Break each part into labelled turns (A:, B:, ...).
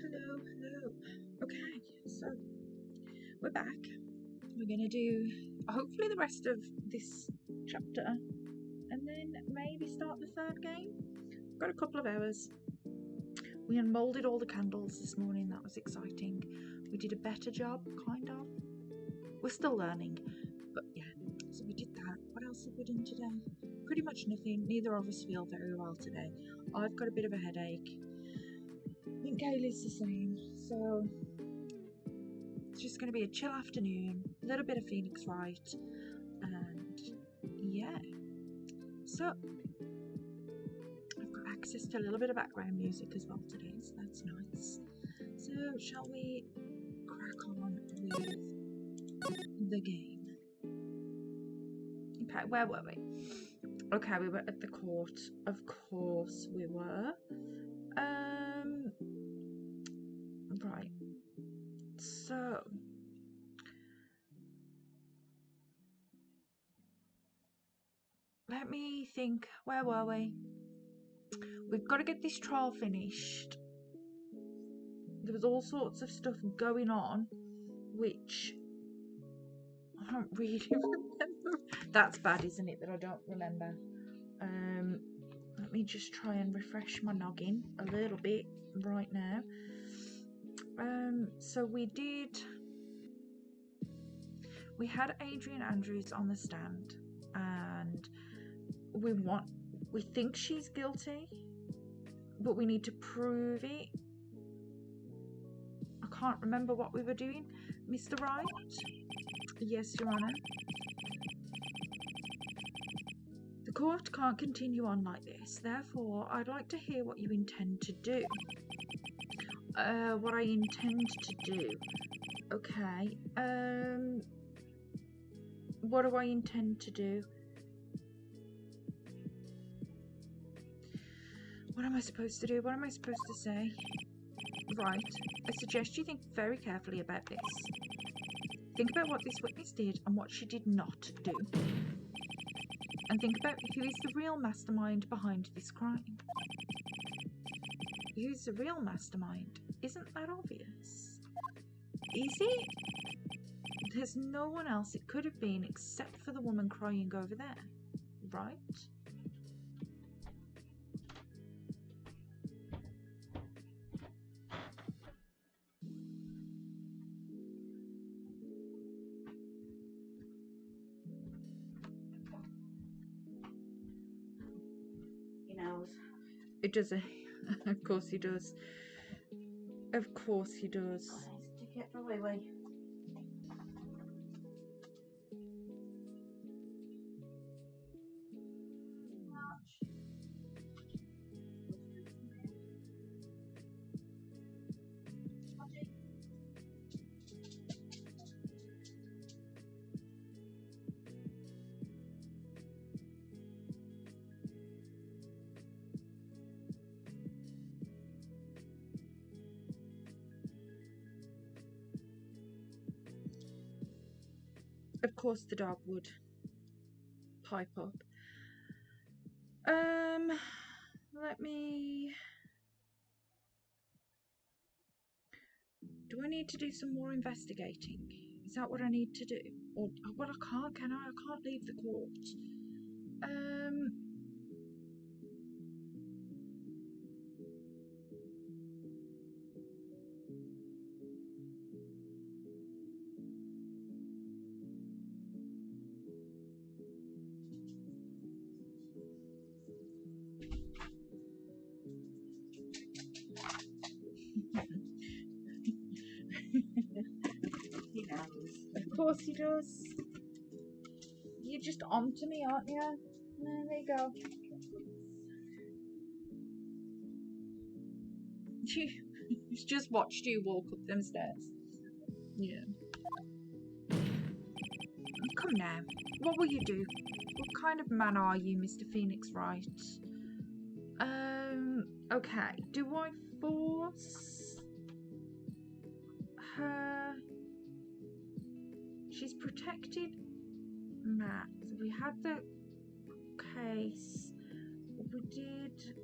A: hello. Okay, so we're back. We're gonna do hopefully the rest of this chapter and then maybe start the third game. Got a couple of hours. We unmolded all the candles this morning, that was exciting. We did a better job, kind of. We're still learning, but yeah, so we did that. What else have we done today? Pretty much nothing. Neither of us feel very well today. I've got a bit of a headache. I think Kaylee's the same, so it's just going to be a chill afternoon, a little bit of Phoenix Wright, and yeah. So I've got access to a little bit of background music as well today, so that's nice. So shall we crack on with the game? Okay, where were we? Okay, we were at the court. Of course we were. Right. So let me think. Where were we? We've got to get this trial finished. There was all sorts of stuff going on, which I don't really remember. That's bad, isn't it, that I don't remember? Let me just try and refresh my noggin a little bit right now. So we had Adrian Andrews on the stand, and we think she's guilty, but we need to prove it. I can't remember what we were doing. Mr. Wright? Yes, Your Honour. The court can't continue on like this, therefore I'd like to hear what you intend to do. What I intend to do? Okay, what do I intend to do? What am I supposed to do? What am I supposed to say? Right, I suggest you think very carefully about this. Think about what this witness did and what she did not do. And think about who is the real mastermind behind this crime. Who's the real mastermind? Isn't that obvious? Is it? There's no one else it could have been except for the woman crying over there, right?
B: He knows.
A: It does. Of course he does. Of course he does.
B: Stick it for wee wee.
A: Of course the dog would pipe up. Let me... Do I need to do some more investigating? Is that what I need to do? Or, well, I can't, can I? I can't leave the court.
B: He knows.
A: Of course he does. You're just onto me, aren't you? There you go. He's just watched you walk up them stairs. Yeah. Come now. What will you do? What kind of man are you, Mr. Phoenix Wright? Okay. Do I force her? She's protected Matt. We had the case. We did.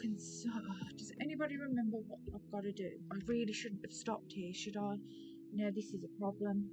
A: fucking suck. Does anybody remember what I've got to do? I really shouldn't have stopped here, should I? No, this is a problem.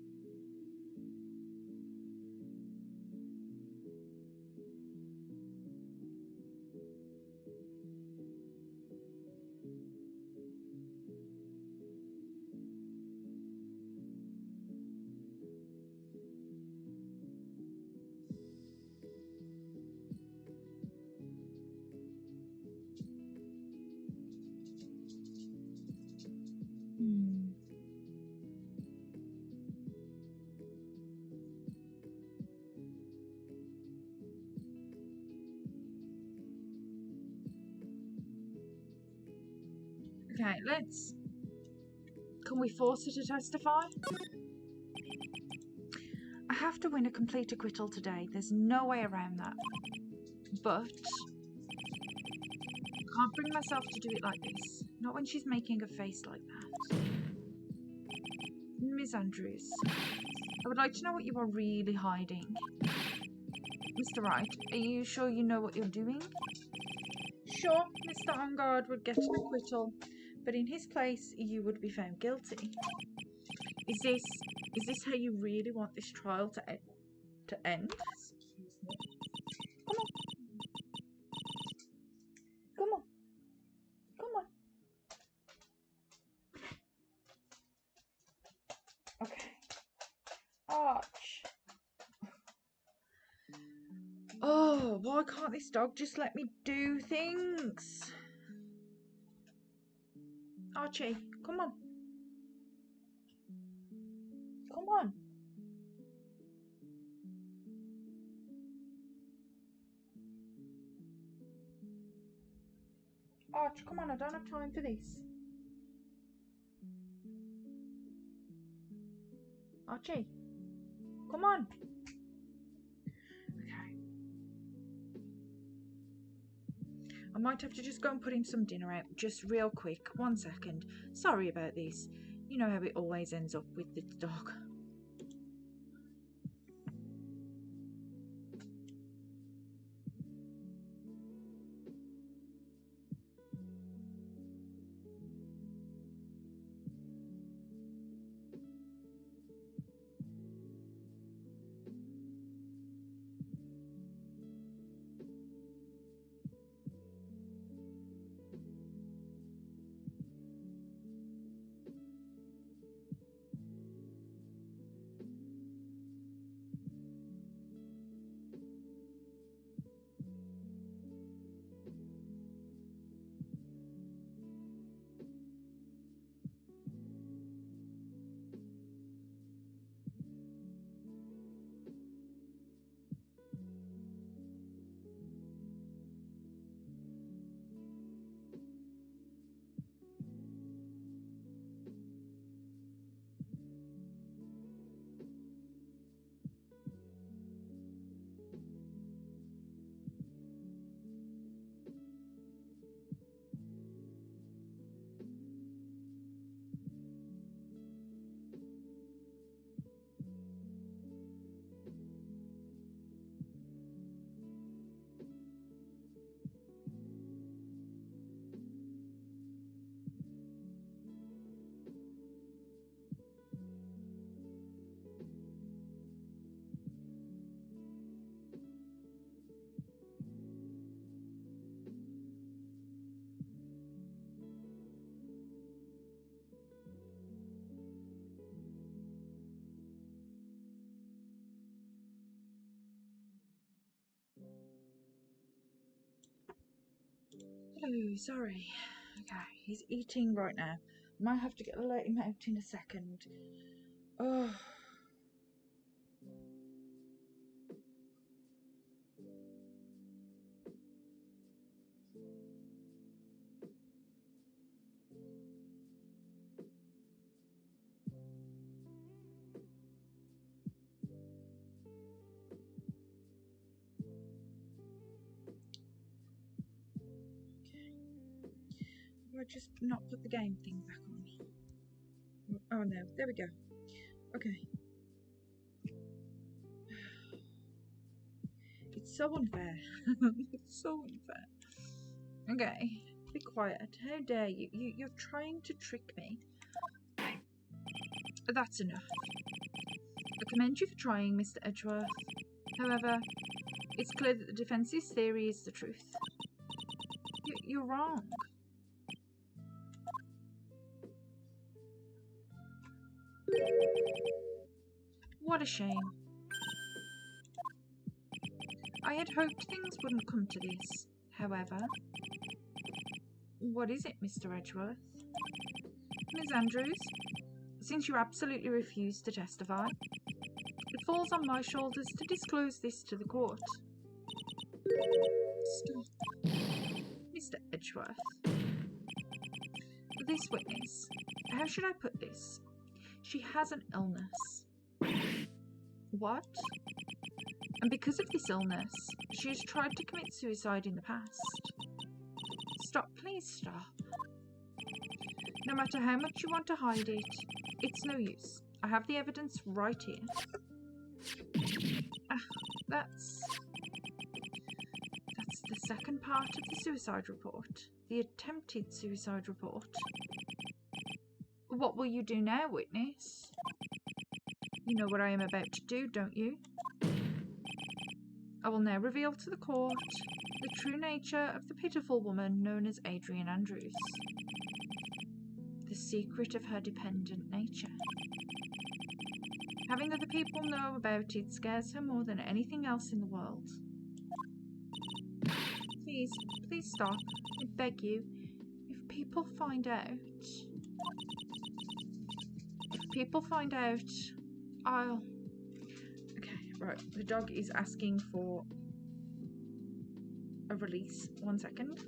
A: Okay, let's... Can we force her to testify? I have to win a complete acquittal today. There's no way around that. But I can't bring myself to do it like this. Not when she's making a face like that. Miss Andrews, I would like to know what you are really hiding. Mr. Wright, are you sure you know what you're doing? Sure, Mr. Ongard would get an acquittal, but in his place, you would be found guilty. Is this how you really want this trial to end? Excuse me. Come on. Come on. Okay. Arch. Oh, why can't this dog just let me do things? Archie, come on. Come on. Arch, come on, I don't have time for this. Archie, come on. Okay. I might have to just go and put him some dinner out, just real quick. 1 second. Sorry about this. You know how it always ends up with this dog. Hello, sorry. Okay, he's eating right now. Might have to let him out in a second. Oh. I just not put the game thing back on? Oh no, there we go. Okay. It's so unfair. It's so unfair. Okay. Be quiet. How dare you? You're trying to trick me. That's enough. I commend you for trying, Mr. Edgeworth. However, it's clear that the defense's theory is the truth. You're wrong. What a shame. I had hoped things wouldn't come to this. However, what is it, Mr. Edgeworth? Ms. Andrews, since you absolutely refuse to testify, it falls on my shoulders to disclose this to the court. Stop. Mr. Edgeworth. This witness, how should I put this? She has an illness. What? And because of this illness, she has tried to commit suicide in the past. Stop, please stop. No matter how much you want to hide it, it's no use. I have the evidence right here. That's the second part of the suicide report. The attempted suicide report. What will you do now, witness? You know what I am about to do, don't you? I will now reveal to the court the true nature of the pitiful woman known as Adrian Andrews. The secret of her dependent nature. Having other people know about it scares her more than anything else in the world. Please stop. I beg you. If people find out, I'll... Okay, right. The dog is asking for a release. 1 second.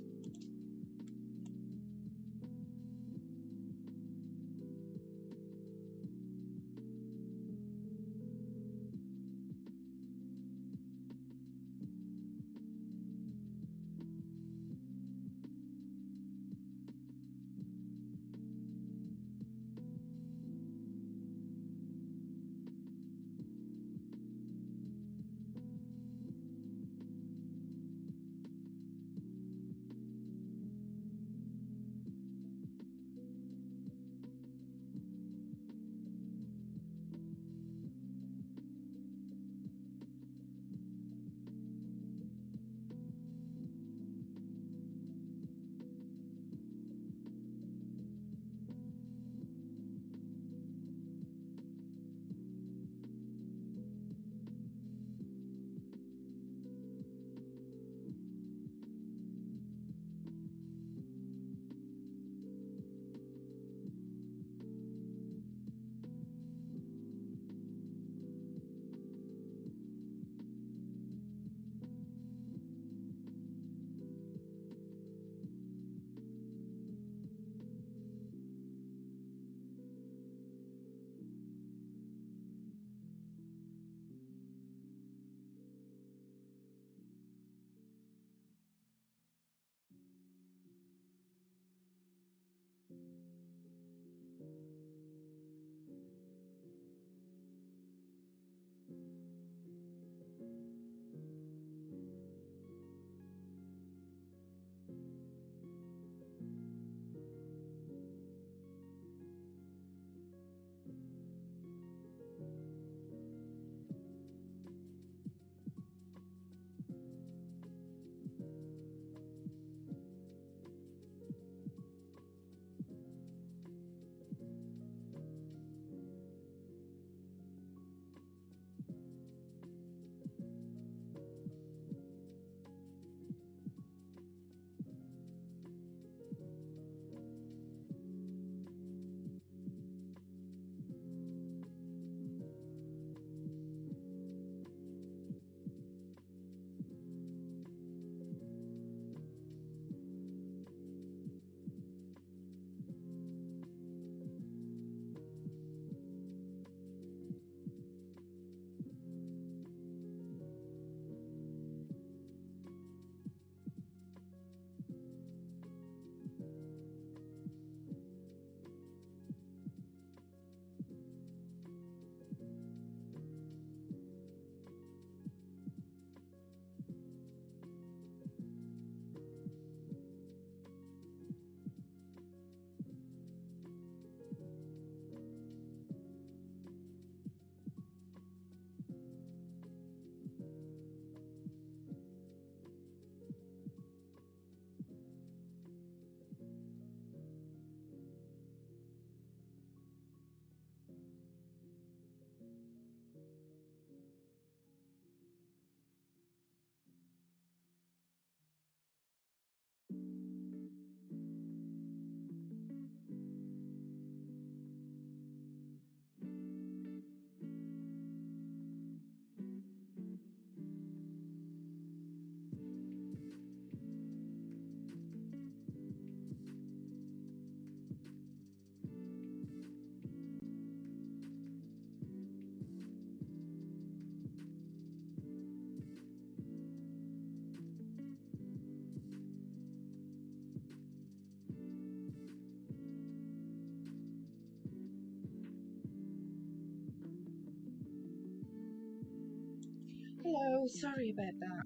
A: Hello, sorry about that.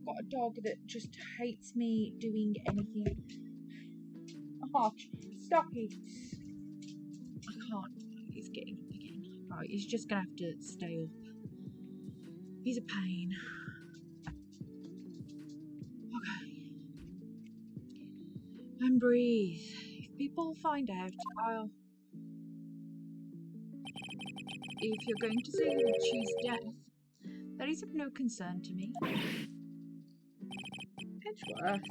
A: Got a dog that just hates me doing anything. Oh, stop it. I can't. He's getting up again. Right, he's just gonna have to stay up. He's a pain. Okay. And breathe. If people find out, if you're going to say you would choose death, that is of no concern to me. Edgeworth,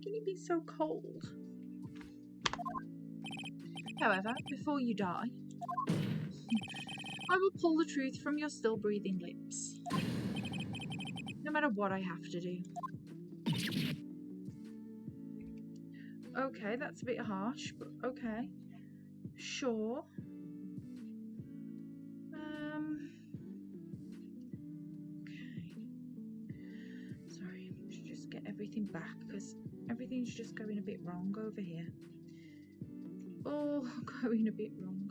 A: can you be so cold? However, before you die, I will pull the truth from your still breathing lips. No matter what I have to do. Okay, that's a bit harsh, but okay. Sure. Okay. Sorry, I should just get everything back because everything's just going a bit wrong over here. Oh, going a bit wrong.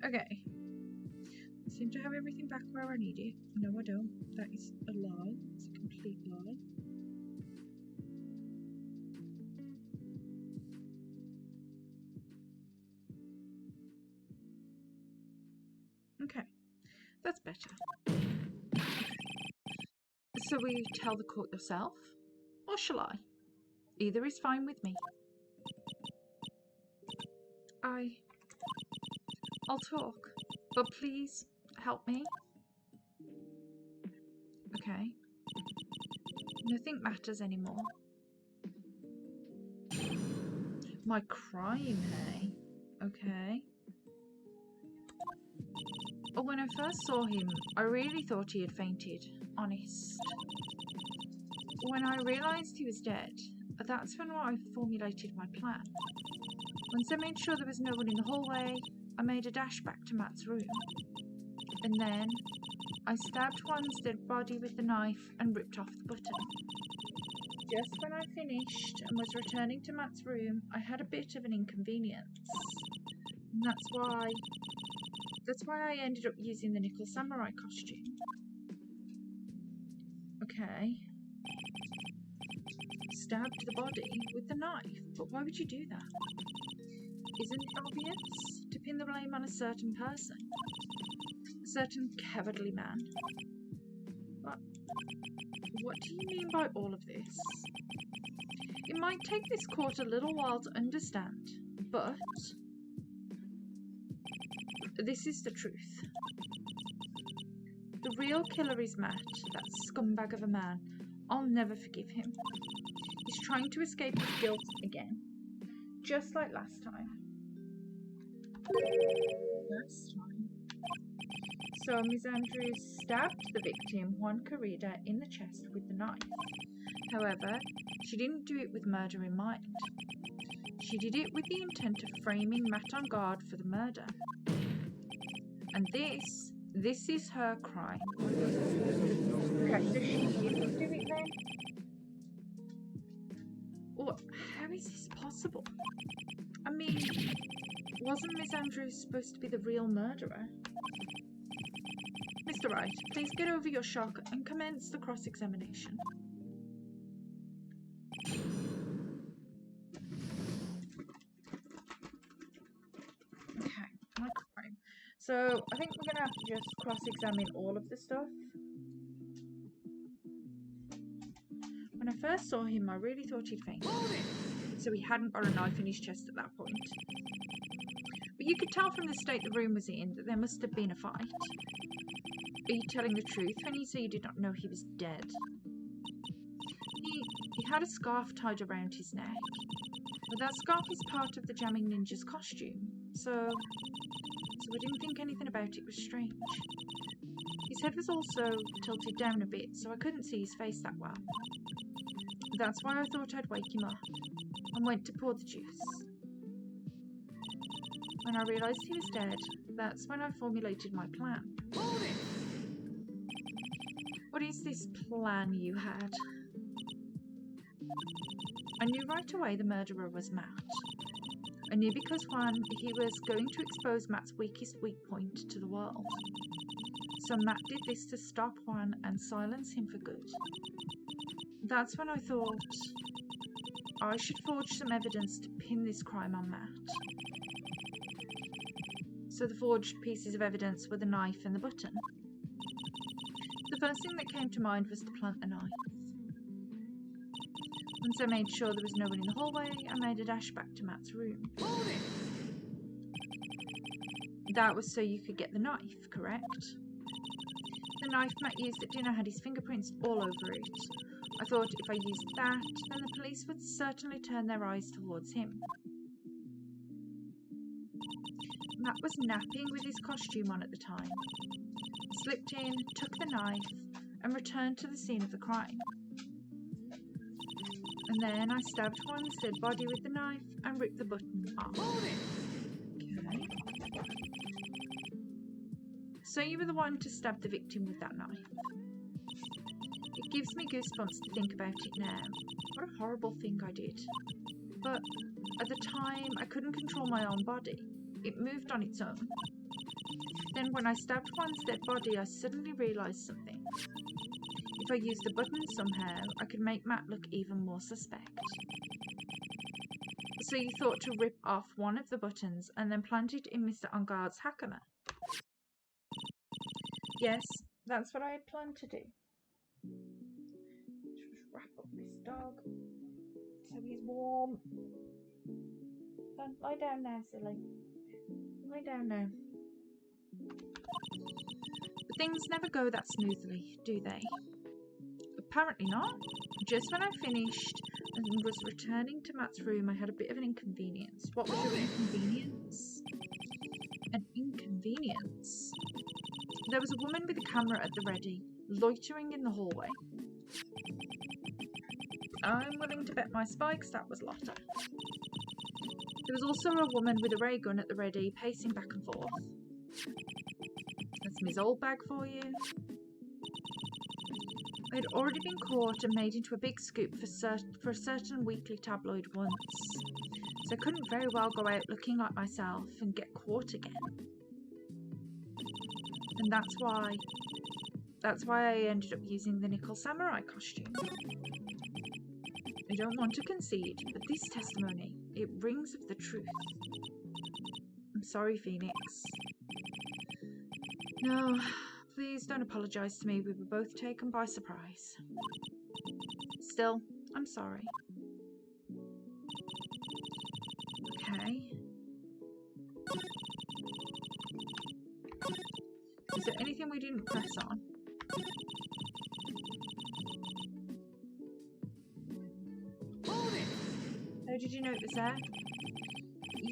A: Okay. I seem to have everything back where I need it. No, I don't. That is a lie. It's a complete lie. Okay. That's better. So will you tell the court yourself? Or shall I? Either is fine with me. I'll talk. But please, help me. Okay. Nothing matters anymore. My crime, hey? Okay. Oh, when I first saw him, I really thought he had fainted. Honest. When I realised he was dead, that's when I formulated my plan. Once I made sure there was no one in the hallway, I made a dash back to Matt's room. And then I stabbed one's dead body with the knife and ripped off the button. Just when I finished and was returning to Matt's room, I had a bit of an inconvenience. And that's why I ended up using the nickel samurai costume. Okay. Stabbed the body with the knife, but why would you do that? Isn't it obvious to pin the blame on a certain person? A certain cowardly man? But what do you mean by all of this? It might take this court a little while to understand, but this is the truth. The real killer is Matt, that scumbag of a man. I'll never forgive him. He's trying to escape his guilt again, just like last time. So Miss Andrews stabbed the victim, Juan Corrida, in the chest with the knife. However, she didn't do it with murder in mind. She did it with the intent of framing Matt on guard for the murder. And this is her crime. Okay, so she didn't do it then? Or how is this possible? I mean, wasn't Miss Andrews supposed to be the real murderer? Mr. Wright, please get over your shock and commence the cross-examination. Okay, my crime. So I think we're going to have to just cross-examine all of the stuff. When I first saw him, I really thought he'd fainted. So he hadn't got a knife in his chest at that point. But you could tell from the state the room was in that there must have been a fight. Are you telling the truth when you say you did not know he was dead? He had a scarf tied around his neck. But that scarf is part of the Jamming Ninja's costume, so I didn't think anything about it was strange. His head was also tilted down a bit, so I couldn't see his face that well. That's why I thought I'd wake him up, and went to pour the juice. When I realised he was dead, that's when I formulated my plan. What is this plan you had? I knew right away the murderer was Matt. I knew because, one, he was going to expose Matt's weakest weak point to the world. So Matt did this to stop Juan and silence him for good. That's when I thought I should forge some evidence to pin this crime on Matt. So the forged pieces of evidence were the knife and the button. The first thing that came to mind was to plant the knife. Once I made sure there was no one in the hallway, I made a dash back to Matt's room. That was so you could get the knife, correct? The knife Matt used at dinner had his fingerprints all over it. I thought if I used that, then the police would certainly turn their eyes towards him. Matt was napping with his costume on at the time. Slipped in, took the knife, and returned to the scene of the crime. And then I stabbed Juan's dead body with the knife and ripped the button off. Okay. So you were the one to stab the victim with that knife. It gives me goosebumps to think about it now. What a horrible thing I did. But at the time, I couldn't control my own body. It moved on its own. Then when I stabbed Juan's dead body, I suddenly realised something. If I used the button somehow, I could make Matt look even more suspect. So you thought to rip off one of the buttons and then plant it in Mr. Engarde's hakama? Yes, that's what I had planned to do. Just wrap up this dog so he's warm. Don't lie down now, silly. Lie down now. But things never go that smoothly, do they? Apparently not. Just when I finished and was returning to Matt's room, I had a bit of an inconvenience. What was your inconvenience? An inconvenience? There was a woman with a camera at the ready, loitering in the hallway. I'm willing to bet my spikes that was Lotta. There was also a woman with a ray gun at the ready, pacing back and forth. That's Ms. Oldbag for you. I had already been caught and made into a big scoop for a certain weekly tabloid once, so I couldn't very well go out looking like myself and get caught again. And that's why I ended up using the nickel samurai costume. I don't want to concede, but this testimony, it rings of the truth. I'm sorry, Phoenix. No, please don't apologise to me. We were both taken by surprise. Still, I'm sorry. Okay. Is there anything we didn't press on? How did you know it was there?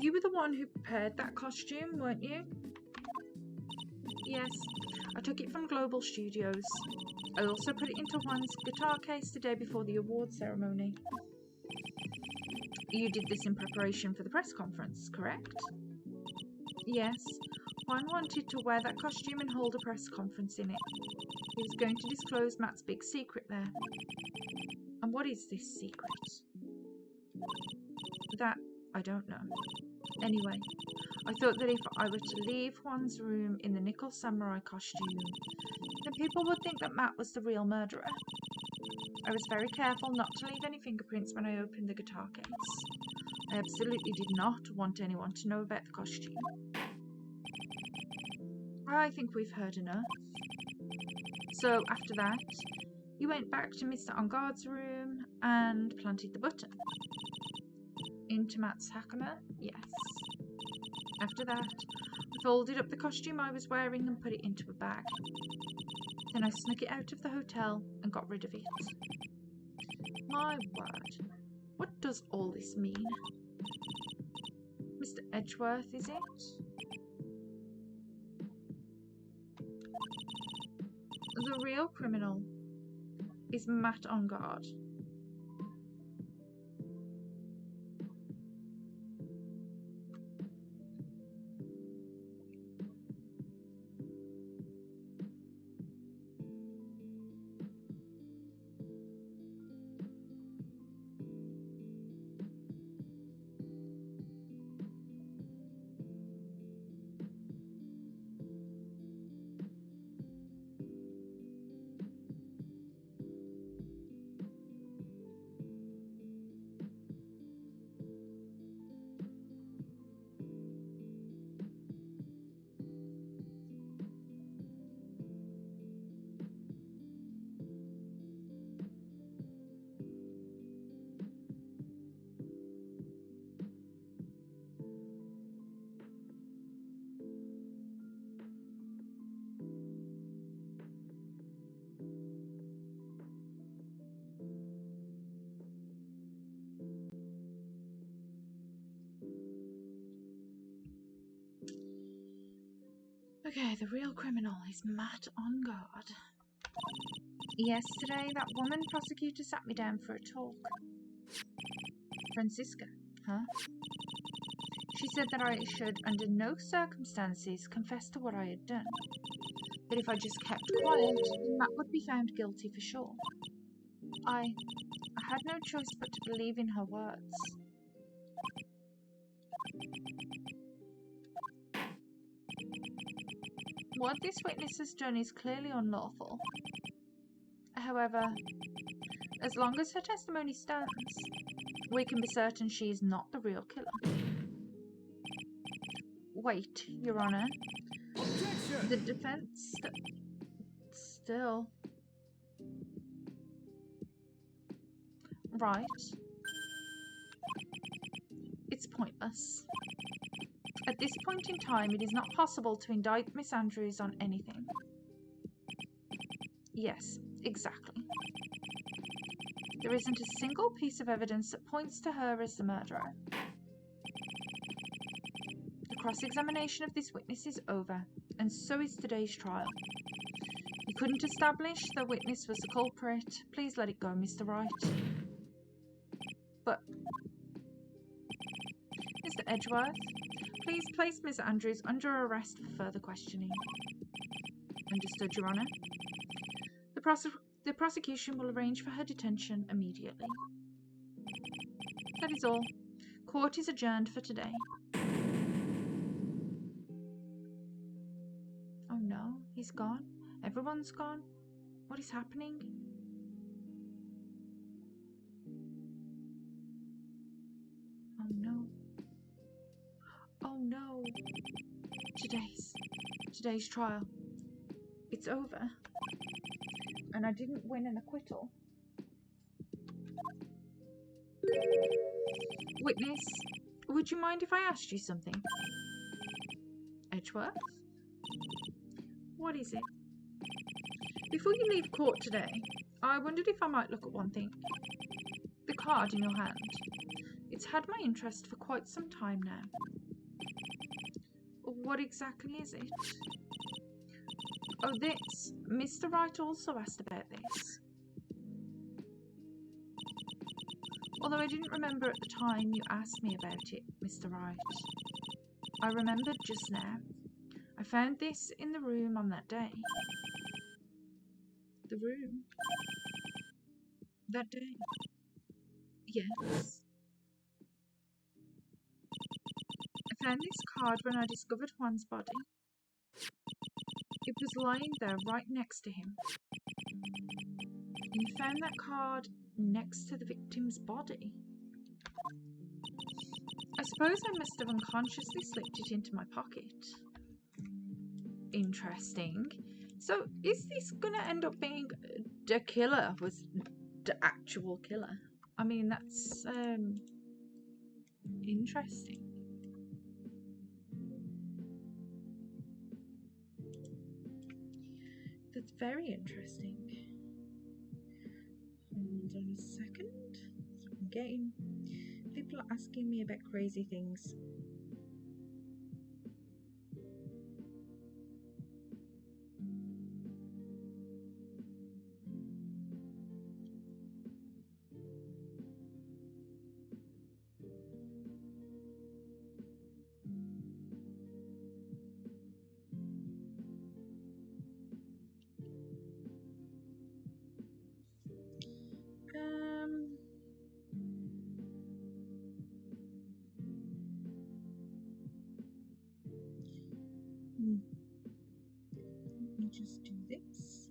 A: You were the one who prepared that costume, weren't you? Yes, I took it from Global Studios. I also put it into Juan's guitar case the day before the award ceremony. You did this in preparation for the press conference, correct? Yes, Juan wanted to wear that costume and hold a press conference in it. He was going to disclose Matt's big secret there. And what is this secret? That I don't know. Anyway, I thought that if I were to leave Juan's room in the nickel samurai costume, then people would think that Matt was the real murderer. I was very careful not to leave any fingerprints when I opened the guitar case. I absolutely did not want anyone to know about the costume. I think we've heard enough. So after that, you went back to Mr. Engarde's room and planted the button. Into Matt's hakama? Yes. After that, I folded up the costume I was wearing and put it into a bag. Then I snuck it out of the hotel and got rid of it. My word, what does all this mean? Mr. Edgeworth, is it? The real criminal is Matt Engarde. Okay, the real criminal is Matt on guard. Yesterday, that woman prosecutor sat me down for a talk. Francisca, huh? She said that I should, under no circumstances, confess to what I had done. That if I just kept quiet, then Matt would be found guilty for sure. I had no choice but to believe in her words. What this witness has done is clearly unlawful. However, as long as her testimony stands, we can be certain she is not the real killer. Wait, Your Honor.
C: Objection!
A: The defense still... Right. It's pointless. At this point in time, it is not possible to indict Miss Andrews on anything. Yes, exactly. There isn't a single piece of evidence that points to her as the murderer. The cross-examination of this witness is over, and so is today's trial. You couldn't establish the witness was the culprit. Please let it go, Mr. Wright. But... Mr. Edgeworth, please place Miss Andrews under arrest for further questioning. Understood, Your Honour. The prosecution will arrange for her detention immediately. That is all. Court is adjourned for today. Oh no, he's gone? Everyone's gone? What is happening? Oh no. Oh no. Today's trial. It's over. And I didn't win an acquittal. Witness, would you mind if I asked you something? Edgeworth? What is it? Before you leave court today, I wondered if I might look at one thing. The card in your hand. It's had my interest for quite some time now. What exactly is it? Oh, this. Mr. Wright also asked about this. Although I didn't remember at the time you asked me about it, Mr. Wright. I remembered just now. I found this in the room on that day. The room? That day? Yes. I found this card when I discovered Juan's body. It was lying there right next to him. You found that card next to the victim's body. I suppose I must have unconsciously slipped it into my pocket. Interesting. So, is this gonna end up being the killer was the actual killer? I mean, that's interesting. That's very interesting. Hold on a second. I'm getting people are asking me about crazy things. Let me just do this.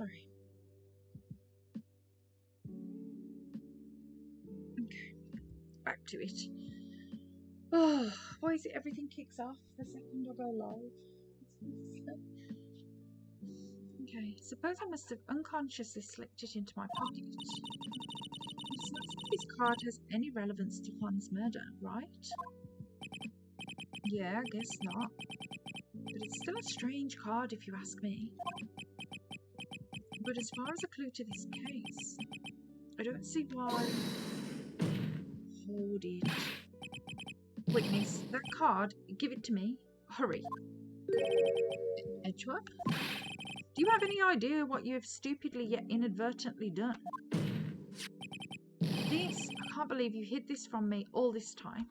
A: Sorry. Okay, back to it. Oh, why is it everything kicks off the second I go live? Okay, suppose I must have unconsciously slipped it into my pocket. It's not as if this card has any relevance to Juan's murder, right? Yeah, I guess not. But it's still a strange card if you ask me. But as far as a clue to this case, I don't see why... Hold it. Witness, that card, give it to me. Hurry. Edgeworth? Do you have any idea what you have stupidly yet inadvertently done? This, I can't believe you hid this from me all this time.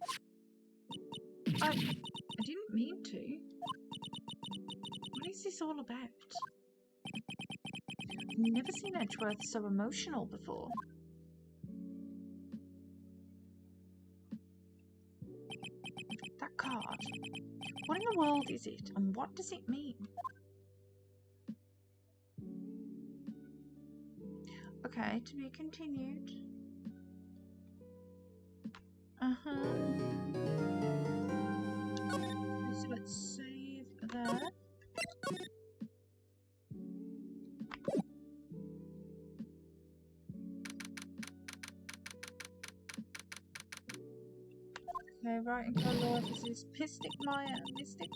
A: I didn't mean to. What is this all about? I've never seen Edgeworth so emotional before. That card. What in the world is it, and what does it mean? Okay, to be continued. So let's save that. Okay, writing code offices. Mystic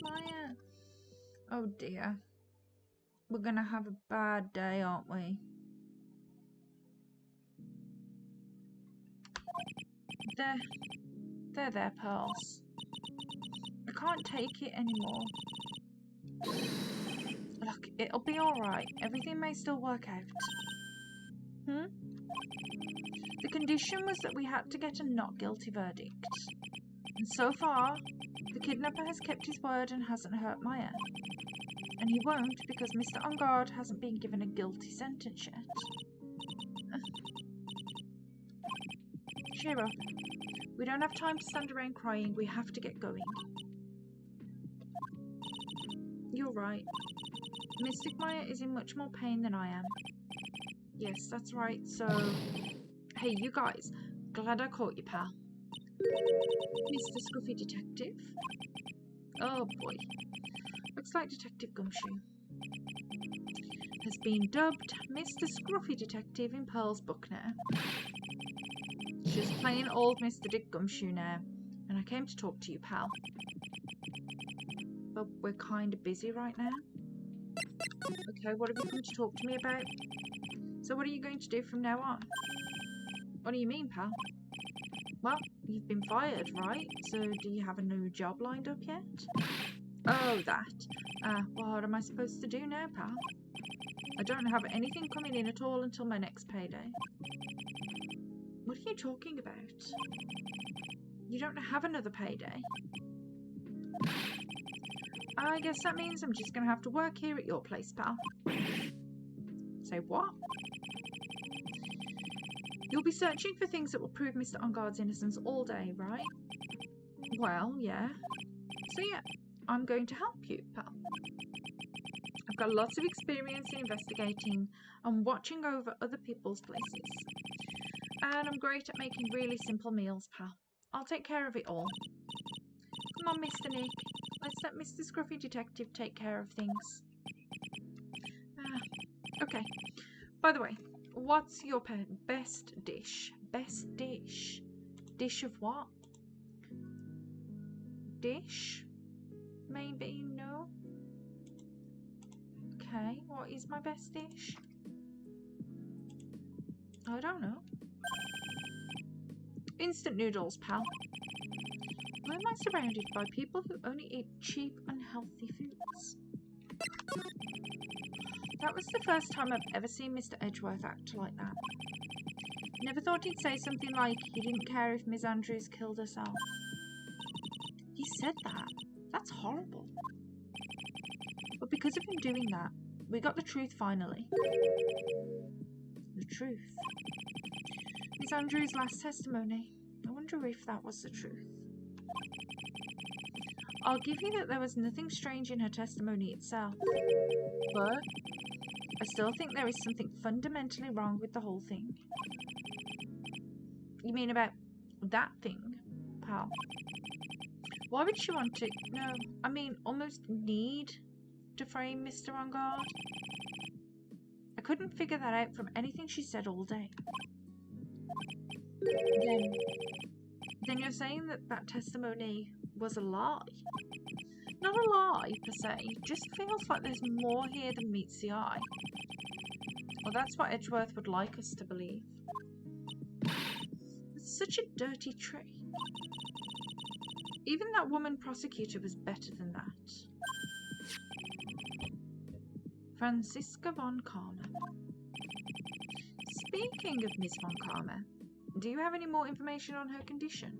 A: Maya. Oh dear. We're gonna have a bad day, aren't we? There, Pearls. I can't take it anymore. Look, it'll be alright. Everything may still work out. The condition was that we had to get a not guilty verdict. And so far, the kidnapper has kept his word and hasn't hurt Maya. And he won't because Mr. On Guard hasn't been given a guilty sentence yet. Cheer up. We don't have time to stand around crying. We have to get going. You're right. Mystic Maya is in much more pain than I am. Yes, that's right. So, hey, you guys. Glad I caught you, pal. Mr. Scruffy Detective. Oh boy. Looks like Detective Gumshoe has been dubbed Mr. Scruffy Detective in Pearl's book now. She's playing old Mr. Dick Gumshoe now, and I came to talk to you, pal. But we're kind of busy right now. Okay, what have you come to talk to me about? So what are you going to do from now on? What do you mean, pal? Well, you've been fired, right? So do you have a new job lined up yet? Oh, that. What am I supposed to do now, pal? I don't have anything coming in at all until my next payday. What are you talking about? You don't have another payday. I guess that means I'm just going to have to work here at your place, pal. Say what? You'll be searching for things that will prove Mr. On Guard's innocence all day, right? Well, yeah. So yeah, I'm going to help you, pal. I've got lots of experience in investigating and watching over other people's places. And I'm great at making really simple meals, pal. I'll take care of it all. Come on, Mr. Nick. Let's let Mr. Scruffy Detective take care of things. Okay. By the way, what's your best dish? Best dish? Dish of what? Dish? Maybe? No? Okay, what is my best dish? I don't know. Instant noodles, pal. Why am I surrounded by people who only eat cheap, unhealthy foods? That was the first time I've ever seen Mr. Edgeworth act like that. Never thought he'd say something like he didn't care if Miss Andrews killed herself. He said that. That's horrible. But because of him doing that, we got the truth finally. The truth. Miss Andrews' last testimony. I wonder if that was the truth. I'll give you that there was nothing strange in her testimony itself. But I still think there is something fundamentally wrong with the whole thing. You mean about that thing, pal? Why would she want to, no, I mean almost need to frame Mr. On Guard? I couldn't figure that out from anything she said all day. Then you're saying that that testimony was a lie? Not a lie, per se. Just feels like there's more here than meets the eye. Well, that's what Edgeworth would like us to believe. It's such a dirty trick. Even that woman prosecutor was better than that. Franziska von Karma. Speaking of Miss von Karma, do you have any more information on her condition?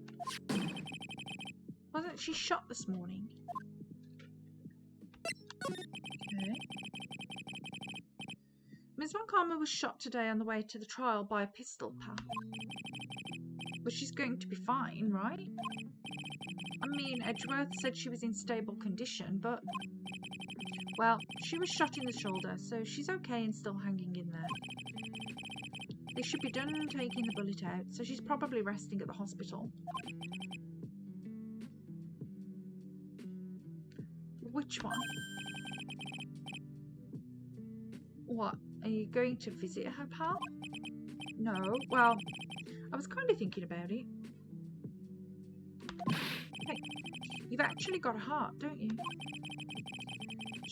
A: Wasn't she shot this morning? Okay. Miss von Karma was shot today on the way to the trial by a pistol pal. But she's going to be fine, right? I mean, Edgeworth said she was in stable condition, but... well, she was shot in the shoulder, so she's okay and still hanging in there. They should be done taking the bullet out, so she's probably resting at the hospital. Which one? What? Are you going to visit her, pal? No. Well, I was kind of thinking about it. Hey, you've actually got a heart, don't you?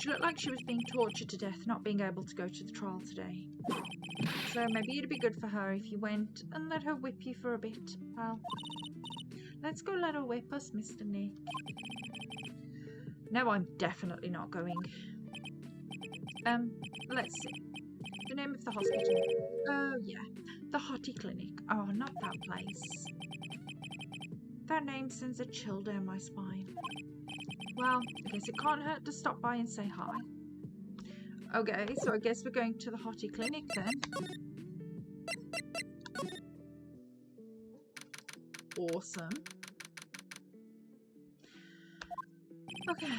A: She looked like she was being tortured to death, not being able to go to the trial today. So maybe it'd be good for her if you went and let her whip you for a bit, pal. Let's go let her whip us, Mr. Nick. No, I'm definitely not going. Let's see. The name of the hospital. Oh, yeah. The Hottie Clinic. Oh, not that place. That name sends a chill down my spine. Well, I guess it can't hurt to stop by and say hi. Okay, so I guess we're going to the Hottie Clinic then. Awesome. Okay,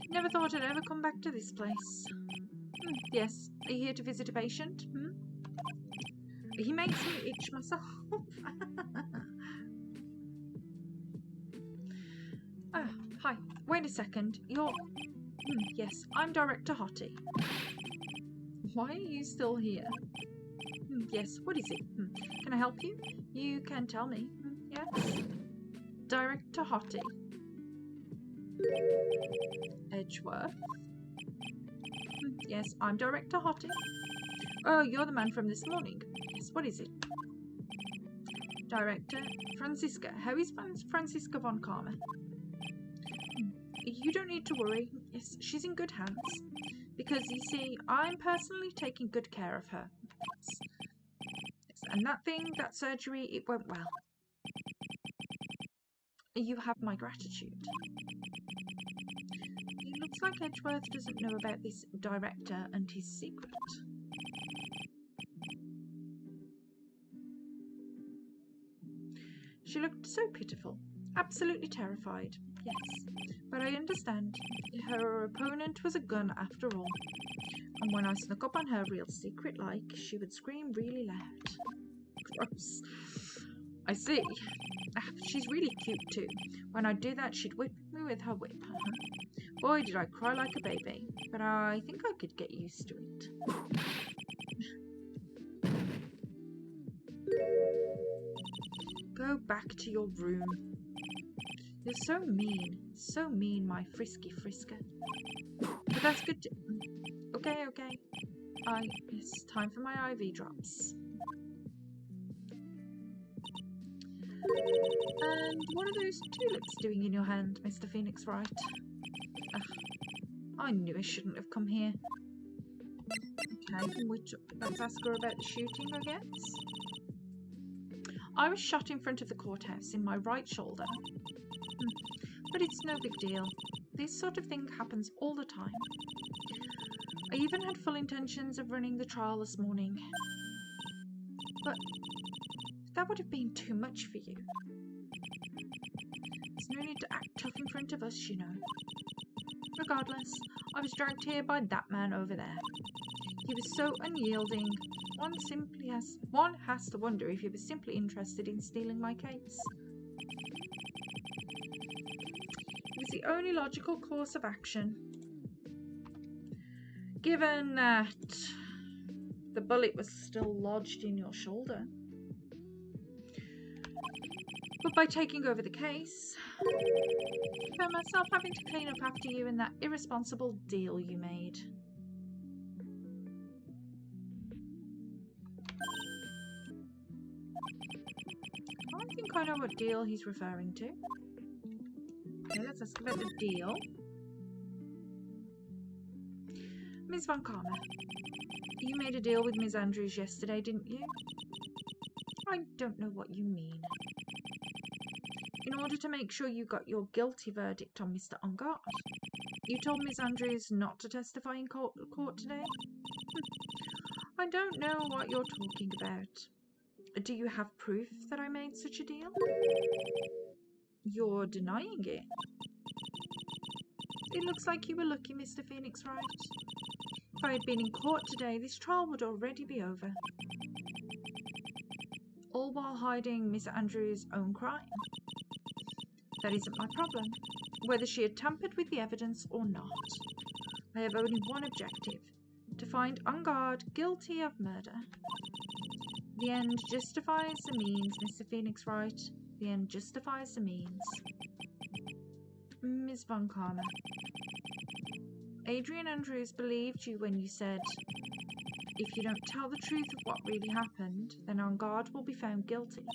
A: never thought I'd ever come back to this place. Yes, are you here to visit a patient? He makes me itch myself. Hi, wait a second. You're... yes, I'm Director Hottie. Why are you still here? Yes, what is it? Can I help you? You can tell me. Yes? Director Hottie. Edgeworth. Yes, I'm Director Hottie. Oh, you're the man from this morning. Yes, what is it? Director Franziska. How is Franziska von Karma? You don't need to worry. Yes, she's in good hands. Because, you see, I'm personally taking good care of her. Yes, and that surgery, it went well. You have my gratitude. It looks like Edgeworth doesn't know about this director and his secret. She looked so pitiful, absolutely terrified, yes. But I understand. Her opponent was a gun after all. And when I snuck up on her real secret-like, she would scream really loud. Gross. I see. She's really cute too. When I'd do that, she'd whip me with her whip. Boy, did I cry like a baby. But I think I could get used to it. Go back to your room. You're so mean, my frisky frisker. But that's good to... Okay. It's time for my IV drops. And what are those tulips doing in your hand, Mr. Phoenix Wright? I knew I shouldn't have come here. Okay, let's ask her about the shooting, I guess. I was shot in front of the courthouse in my right shoulder. But it's no big deal. This sort of thing happens all the time. I even had full intentions of running the trial this morning. But that would have been too much for you. There's no need to act tough in front of us, you know. Regardless, I was dragged here by that man over there. He was so unyielding. One has to wonder if he was simply interested in stealing my case. It was the only logical course of action, given that the bullet was still lodged in your shoulder. But by taking over the case, I found myself having to clean up after you and that irresponsible deal you made. I think I know what deal he's referring to. Okay, let's ask about the deal. Ms. Von Karma, you made a deal with Ms. Andrews yesterday, didn't you? I don't know what you mean. In order to make sure you got your guilty verdict on Mr. Ungard, you told Ms. Andrews not to testify in court today? I don't know what you're talking about. Do you have proof that I made such a deal? You're denying it. It looks like you were lucky, Mr. Phoenix Wright. If I had been in court today, this trial would already be over. All while hiding Miss Andrews' own crime. That isn't my problem, whether she had tampered with the evidence or not. I have only one objective, to find Ungard guilty of murder. The end justifies the means, Mr. Phoenix Wright. The end justifies the means. Ms. Von Karma, Adrian Andrews believed you when you said, if you don't tell the truth of what really happened, then Ungard will be found guilty.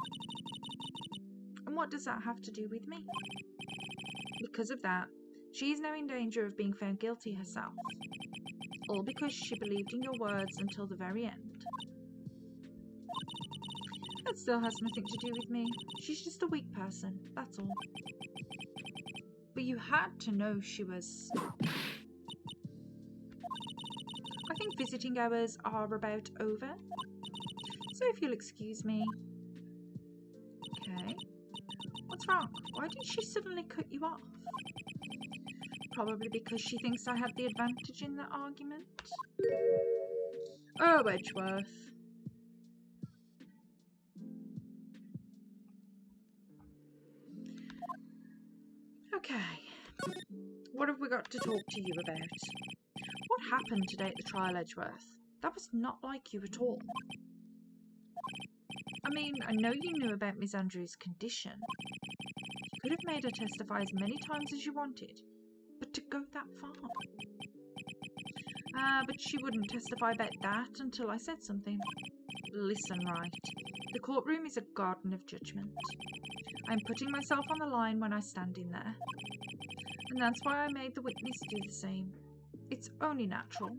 A: And what does that have to do with me? Because of that, she is now in danger of being found guilty herself. All because she believed in your words until the very end. That still has nothing to do with me. She's just a weak person, that's all. But you had to know she was... I think visiting hours are about over. So if you'll excuse me... Okay. What's wrong? Why did she suddenly cut you off? Probably because she thinks I had the advantage in that argument. Oh, Edgeworth. Okay. What have we got to talk to you about? What happened today at the trial, Edgeworth? That was not like you at all. I mean, I know you knew about Miss Andrews' condition. You could have made her testify as many times as you wanted, but to go that far... but she wouldn't testify about that until I said something. Listen, Wright. The courtroom is a garden of judgment. I'm putting myself on the line when I stand in there. And that's why I made the witness do the same. It's only natural.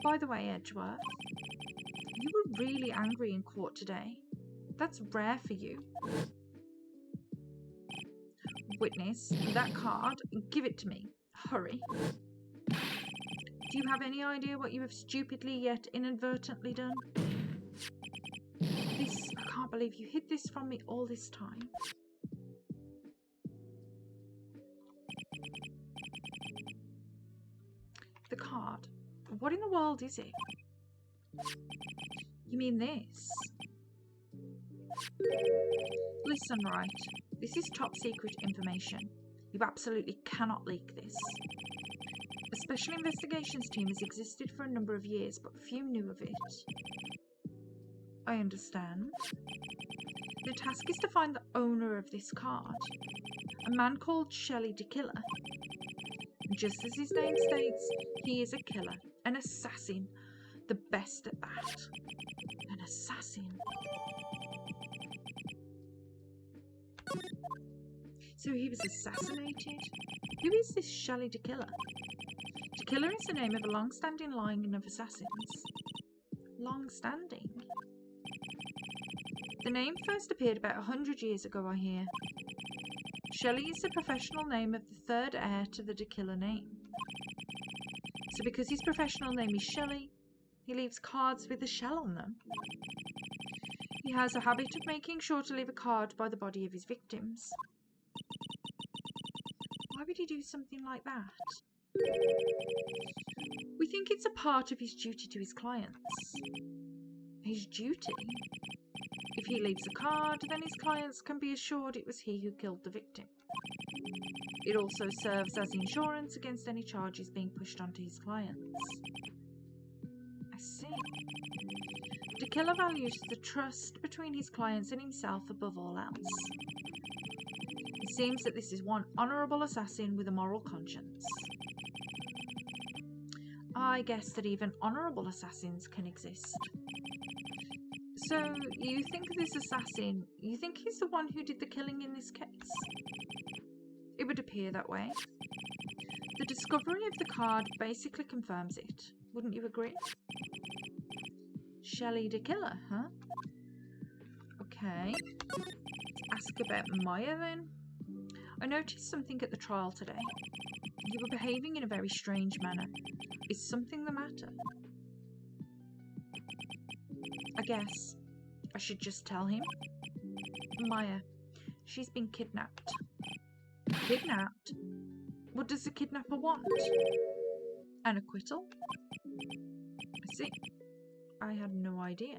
A: By the way, Edgeworth, you were really angry in court today. That's rare for you. Witness, that card, give it to me. Hurry. Do you have any idea what you have stupidly yet inadvertently done? I can't believe you hid this from me all this time. The card. What in the world is it? You mean this? Listen, Wright. This is top secret information. You absolutely cannot leak this. A special investigations team has existed for a number of years, but few knew of it. I understand. Your task is to find the owner of this card, a man called Shelley the Killer. Just as his name states, he is a killer, an assassin, the best at that. An assassin. So he was assassinated? Who is this Shelley the Killer? The Killer is the name of a long-standing line of assassins. Long-standing? The name first appeared about 100 years ago, I hear. Shelley is the professional name of the third heir to the Killer name. So because his professional name is Shelley, he leaves cards with a shell on them. He has a habit of making sure to leave a card by the body of his victims. Why would he do something like that? We think it's a part of his duty to his clients. His duty? If he leaves a card, then his clients can be assured it was he who killed the victim. It also serves as insurance against any charges being pushed onto his clients. I see. The killer values the trust between his clients and himself above all else. It seems that this is one honourable assassin with a moral conscience. I guess that even honourable assassins can exist. So, you think this assassin, you think he's the one who did the killing in this case? It would appear that way. The discovery of the card basically confirms it. Wouldn't you agree? Shelley the killer, huh? Okay. Ask about Maya then. I noticed something at the trial today. You were behaving in a very strange manner. Is something the matter? I guess I should just tell him. Maya, she's been kidnapped. Kidnapped? What does the kidnapper want? An acquittal? I see. I had no idea.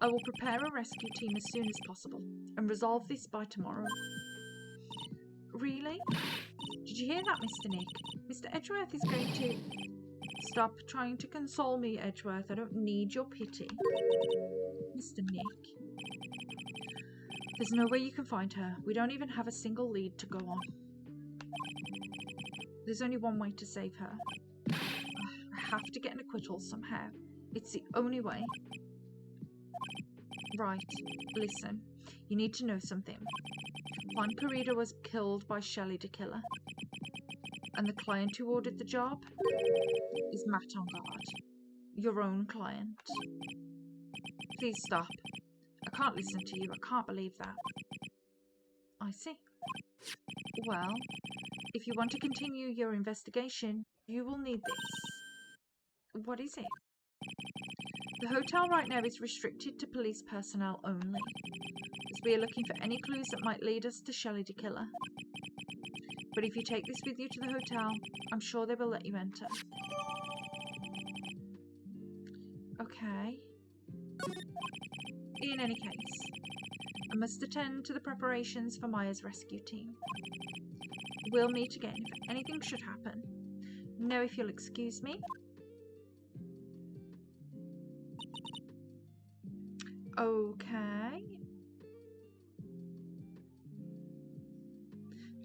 A: I will prepare a rescue team as soon as possible and resolve this by tomorrow. Really? Did you hear that, Mr. Nick? Mr. Edgeworth is going to... Stop trying to console me, Edgeworth. I don't need your pity. Mr. Nick. There's no way you can find her. We don't even have a single lead to go on. There's only one way to save her. I have to get an acquittal somehow. It's the only way. Right. Listen. You need to know something. Juan Corrida was killed by Shelley the killer. And the client who ordered the job is Matt on guard. Your own client. Please stop. I can't listen to you. I can't believe that. I see. Well, if you want to continue your investigation, you will need this. What is it? The hotel right now is restricted to police personnel only, as we are looking for any clues that might lead us to Shelley the killer. But if you take this with you to the hotel, I'm sure they will let you enter. Okay. In any case, I must attend to the preparations for Maya's rescue team. We'll meet again if anything should happen. Now, if you'll excuse me. Okay.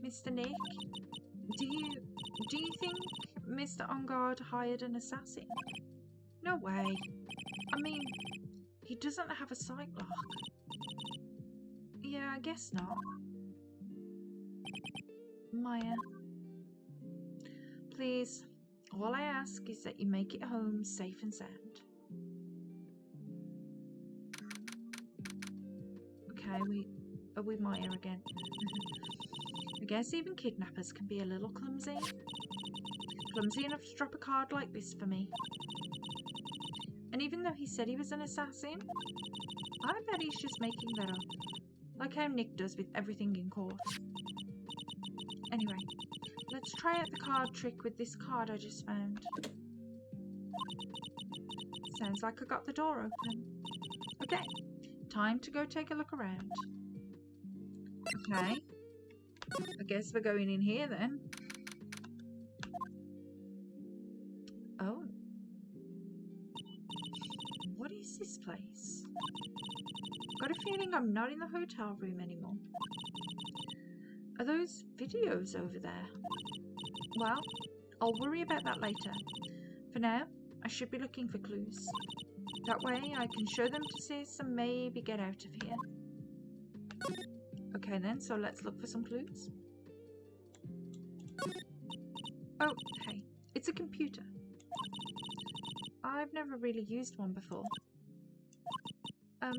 A: Mr. Nick, do you think Mr. Ongard hired an assassin? No way. I mean, he doesn't have a sight lock. Yeah, I guess not. Maya, please, all I ask is that you make it home safe and sound. Okay, are we Maya again? I guess even kidnappers can be a little clumsy. Clumsy enough to drop a card like this for me. And even though he said he was an assassin, I bet he's just making that up. Like how Nick does with everything in court. Anyway, let's try out the card trick with this card I just found. Sounds like I got the door open. Okay, time to go take a look around. Okay. I guess we're going in here then. Oh. What is this place? Got a feeling I'm not in the hotel room anymore. Are those videos over there? Well, I'll worry about that later. For now, I should be looking for clues. That way I can show them to sis and maybe get out of here. Okay then, so let's look for some clues. Oh, hey, it's a computer. I've never really used one before. I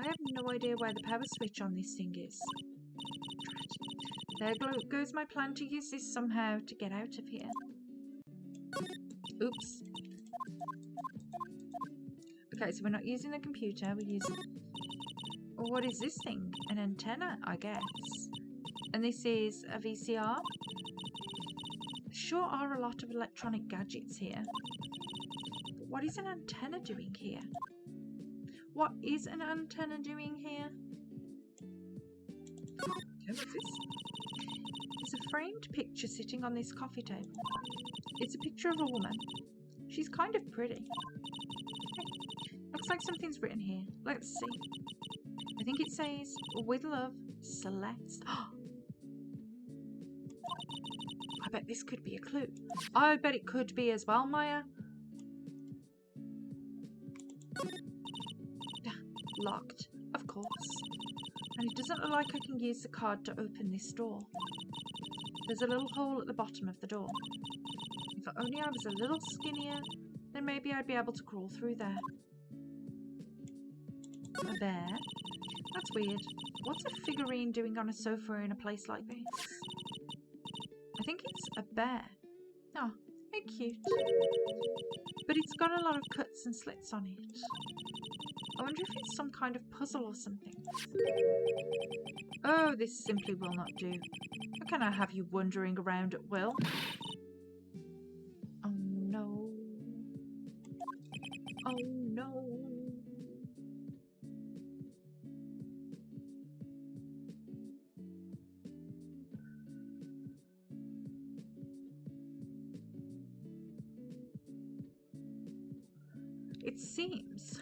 A: have no idea where the power switch on this thing is. There goes my plan to use this somehow to get out of here. Oops. Okay, so we're not using the computer, we're using... What is this thing? An antenna, I guess. And this is a VCR. sure are a lot of electronic gadgets here. But what is an antenna doing here? What is an antenna doing here? Okay, what's this? There's a framed picture sitting on this coffee table. It's a picture of a woman. She's kind of pretty. Hey, looks like something's written here. Let's see. I think it says, with love, Celeste. I bet this could be a clue. I bet it could be as well, Maya. Locked, of course. And it doesn't look like I can use the card to open this door. There's a little hole at the bottom of the door. If only I was a little skinnier, then maybe I'd be able to crawl through there. A bear? That's weird. What's a figurine doing on a sofa in a place like this? I think it's a bear. Oh, very cute. But it's got a lot of cuts and slits on it. I wonder if it's some kind of puzzle or something. Oh, this simply will not do. How can I have you wandering around at will? Oh no. Oh no. It seems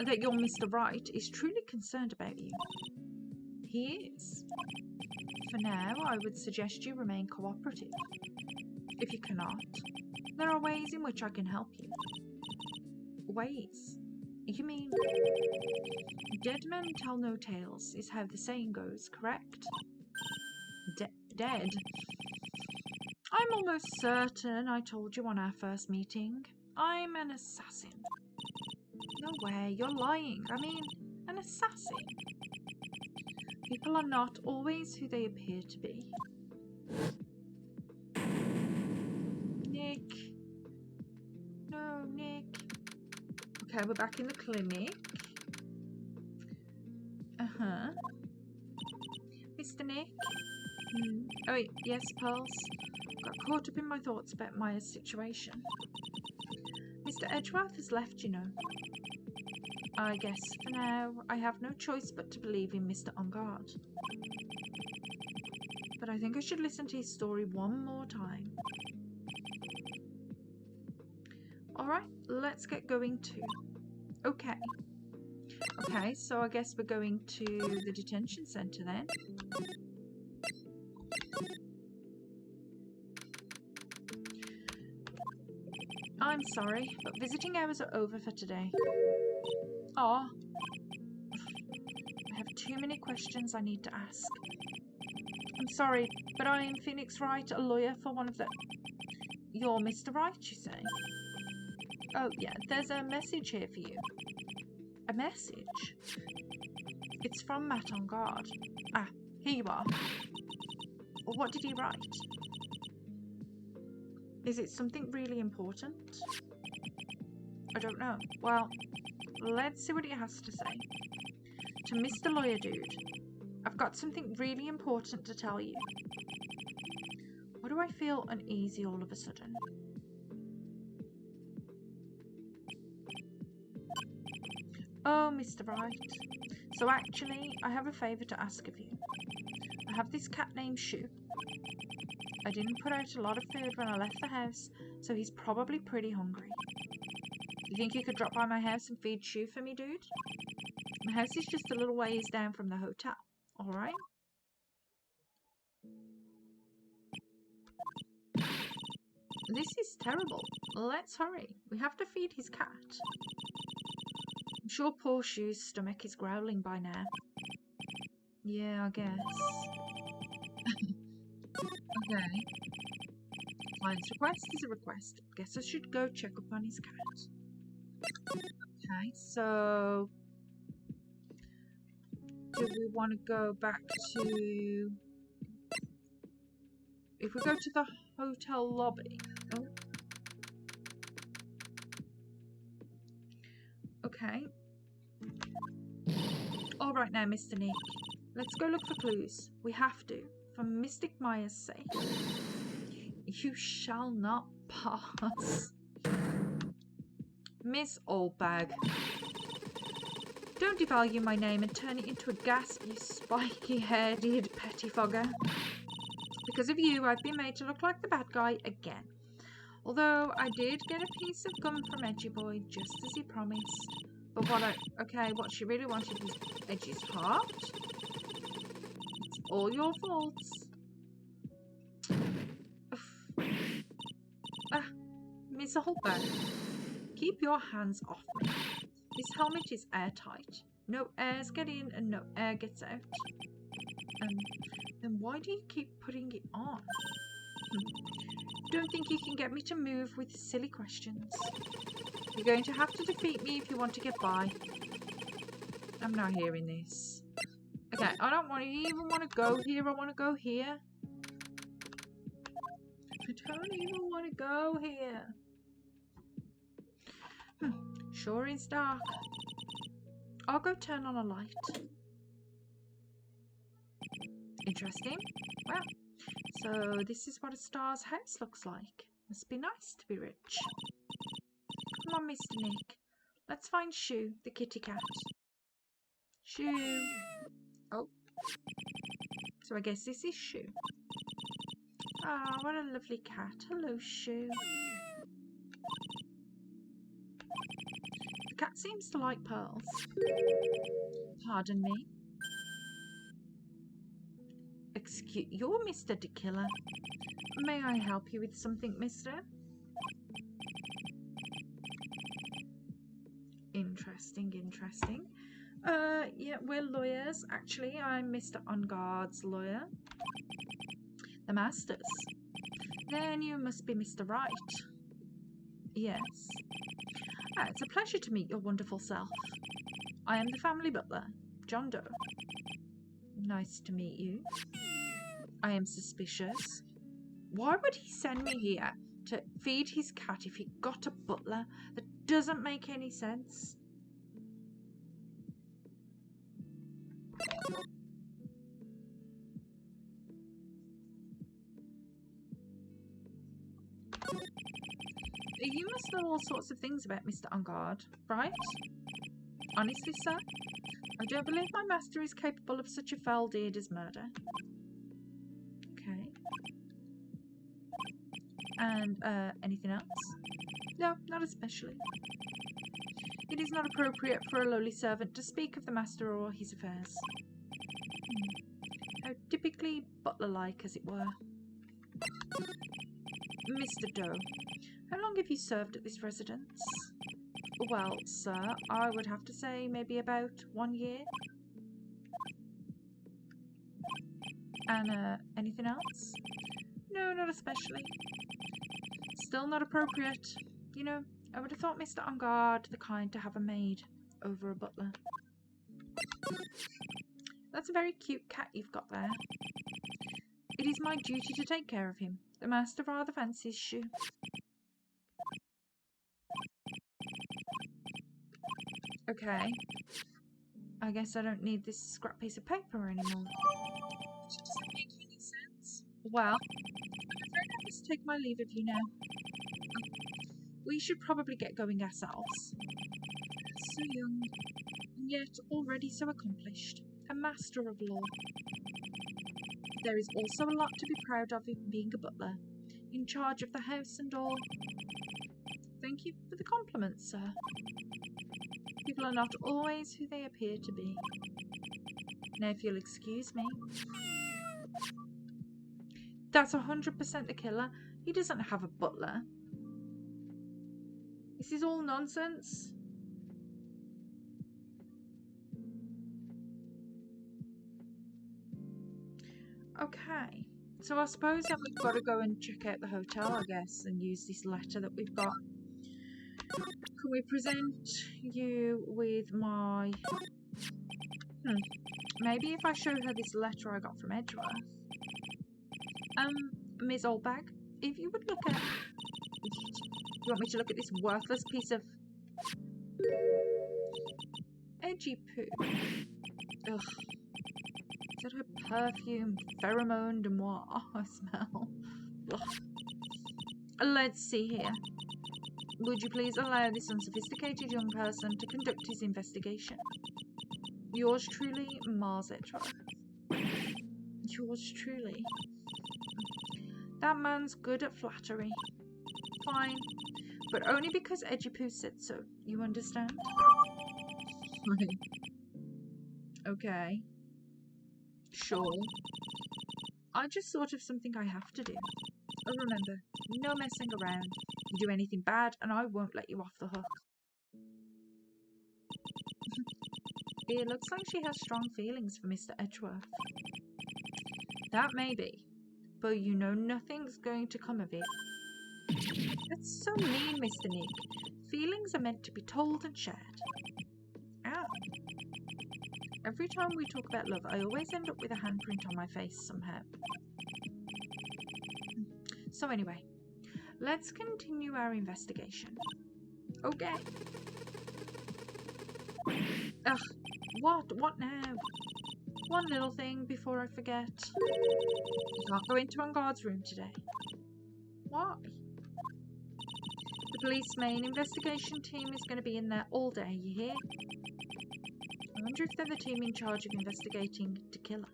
A: that your Mr. Wright is truly concerned about you. He is. For now, I would suggest you remain cooperative. If you cannot, there are ways in which I can help you. Ways? You mean... Dead men tell no tales is how the saying goes, correct? Dead? I'm almost certain I told you on our first meeting. I'm an assassin. No way, you're lying. I mean, an assassin. People are not always who they appear to be. Nick. No, Nick. Okay, we're back in the clinic. Uh-huh. Mr. Nick? Oh, wait, yes, Pearls. Got caught up in my thoughts about Maya's situation. Mr. Edgeworth has left, you know. I guess for now I have no choice but to believe in Mr. On Guard. But I think I should listen to his story one more time. Alright, let's get going to... Okay. Okay, so I guess we're going to the detention centre then. I'm sorry, but visiting hours are over for today. Aw. I have too many questions I need to ask. I'm sorry, but I am Phoenix Wright, a lawyer for one of the... You're Mr. Wright, you say? Oh, yeah, there's a message here for you. A message? It's from Matt on Guard. Ah, here you are. What did he write? Is it something really important? I don't know. Well, let's see what he has to say. To Mr. Lawyer Dude, I've got something really important to tell you. Why do I feel uneasy all of a sudden? Oh, Mr. Wright. So actually, I have a favour to ask of you. I have this cat named Shoe. I didn't put out a lot of food when I left the house, so he's probably pretty hungry. You think you could drop by my house and feed Shoe for me, dude? My house is just a little ways down from the hotel, alright? This is terrible. Let's hurry. We have to feed his cat. I'm sure poor Shoe's stomach is growling by now. Yeah, I guess. Okay. Client's request is a request. Guess I should go check up on his cat. Okay, so... do we want to go back to... If we go to the hotel lobby... Oh. Okay. Alright now, Mr. Nick. Let's go look for clues. We have to. For Mystic Maya's sake. You shall not pass. Miss Oldbag, don't devalue my name and turn it into a gasp, you spiky-headed pettifogger. Because of you, I've been made to look like the bad guy again. Although I did get a piece of gum from Edgy Boy, just as he promised. But what she really wanted was Edgy's heart. It's all your faults. Miss Holberg, keep your hands off me. This helmet is airtight. No airs get in and no air gets out. Then why do you keep putting it on? Don't think you can get me to move with silly questions. You're going to have to defeat me if you want to get by. I'm not hearing this. Okay, I don't even want to go here. I want to go here. I don't even want to go here. Sure is dark. I'll go turn on a light. Interesting. Well, so this is what a star's house looks like. Must be nice to be rich. Come on, Mr. Nick. Let's find Shoo, the kitty cat. Shoo. Oh. So I guess this is Shoo. Ah, what a lovely cat. Hello, Shoo. The cat seems to like pearls. Pardon me. Excuse, you're Mr. De Killer. May I help you with something, mister? Interesting, interesting. Yeah, we're lawyers. Actually, I'm Mr. Unguard's lawyer. The Masters. Then you must be Mr. Wright. Yes. It's a pleasure to meet your wonderful self. I am the family butler, John Doe. Nice to meet you. I am suspicious. Why would he send me here to feed his cat if he got a butler? That doesn't make any sense. You must know all sorts of things about Mr. Ungard, right? Honestly, sir, I don't believe my master is capable of such a foul deed as murder. Okay. And, anything else? No, not especially. It is not appropriate for a lowly servant to speak of the master or his affairs. How typically butler-like, as it were. Mr. Doe, how long have you served at this residence? Well, sir, I would have to say maybe about 1 year. And, anything else? No, not especially. Still not appropriate. You know, I would have thought Mr. Ungard the kind to have a maid over a butler. That's a very cute cat you've got there. It is my duty to take care of him. The master rather fancies Shoo. Okay. I guess I don't need this scrap piece of paper anymore. Which doesn't make any sense. Well, I'm afraid I must take my leave of you now. We should probably get going ourselves. So young, and yet already so accomplished. A master of law. There is also a lot to be proud of in being a butler, in charge of the house and all. Thank you for the compliment, sir. People are not always who they appear to be. Now, if you'll excuse me. That's 100% the killer. He doesn't have a butler. This is all nonsense. Okay. So I suppose that we've got to go and check out the hotel, I guess, and use this letter that we've got. Can we present you with my... Maybe if I show her this letter I got from Edgeworth. Ms. Oldbag, if you would look at... You want me to look at this worthless piece of... Edgy poo. Ugh. Is that her perfume? Pheromone de moi. I smell. Ugh. Let's see here. Would you please allow this unsophisticated young person to conduct his investigation? Yours truly, Mars Edgeworth. Yours truly. That man's good at flattery. Fine. But only because Edgipoo said so. You understand? Okay. Sure. I just thought of something I have to do. Oh, remember, no messing around. You do anything bad and I won't let you off the hook. It looks like she has strong feelings for Mr. Edgeworth. That may be, but you know nothing's going to come of it. That's so mean, Mr. Nick. Feelings are meant to be told and shared. Ow. Every time we talk about love, I always end up with a handprint on my face somehow. So anyway, let's continue our investigation. Okay. Ugh, what? What now? One little thing before I forget. You can't go into On Guard's room today. Why? The police main investigation team is going to be in there all day, you hear? I wonder if they're the team in charge of investigating the killer.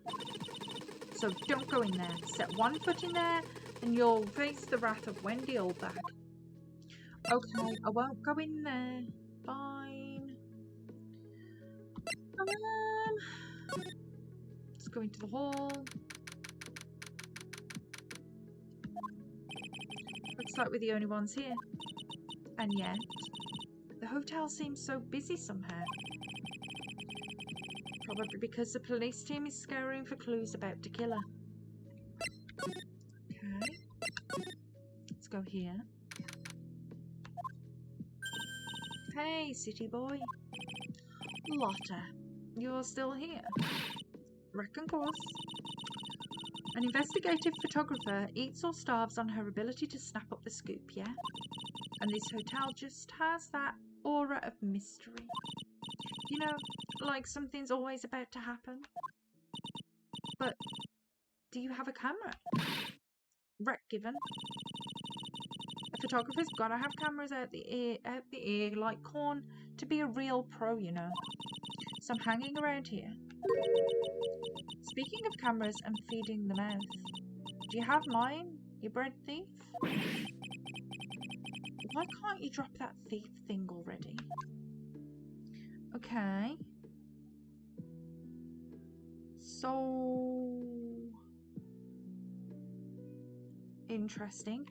A: So don't go in there. Set one foot in there and you'll face the wrath of Wendy Oldbag. Okay, I won't go in there. Fine. Let's go into the hall. Looks like we're the only ones here. And yet, the hotel seems so busy somehow. Probably because the police team is scouring for clues about the killer. Okay. Let's go here. Hey, city boy. Lotta, you're still here. Reckon course. An investigative photographer eats or starves on her ability to snap up the scoop, yeah? And this hotel just has that aura of mystery. You know, like something's always about to happen. But do you have a camera? Rec given. A photographer's gotta have cameras out the ear like corn to be a real pro, you know. So I'm hanging around here. Speaking of cameras and feeding the mouth, do you have mine, you bread thief? Why can't you drop that thief thing already? Okay. So interesting.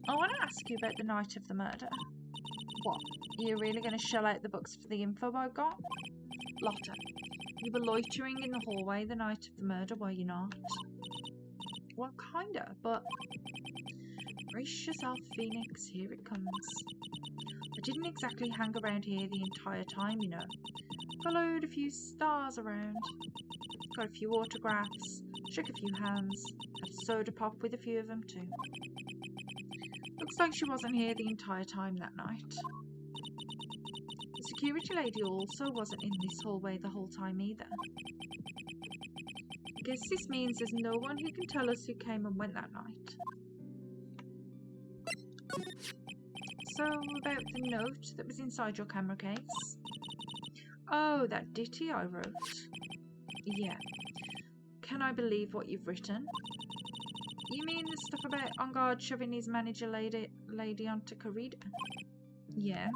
A: I want to ask you about the night of the murder. What? Are you really going to shell out the bucks for the info I got? Lotta, you were loitering in the hallway the night of the murder, were you not? Well, kinda, but brace yourself, Phoenix, here it comes. I didn't exactly hang around here the entire time, you know. Followed a few stars around, got a few autographs, shook a few hands, had a soda pop with a few of them too. Looks like she wasn't here the entire time that night. The security lady also wasn't in this hallway the whole time either. I guess this means there's no one who can tell us who came and went that night. So, about the note that was inside your camera case? Oh, that ditty I wrote. Yeah. Can I believe what you've written? You mean the stuff about On Guard shoving his manager lady onto corridor? Yeah.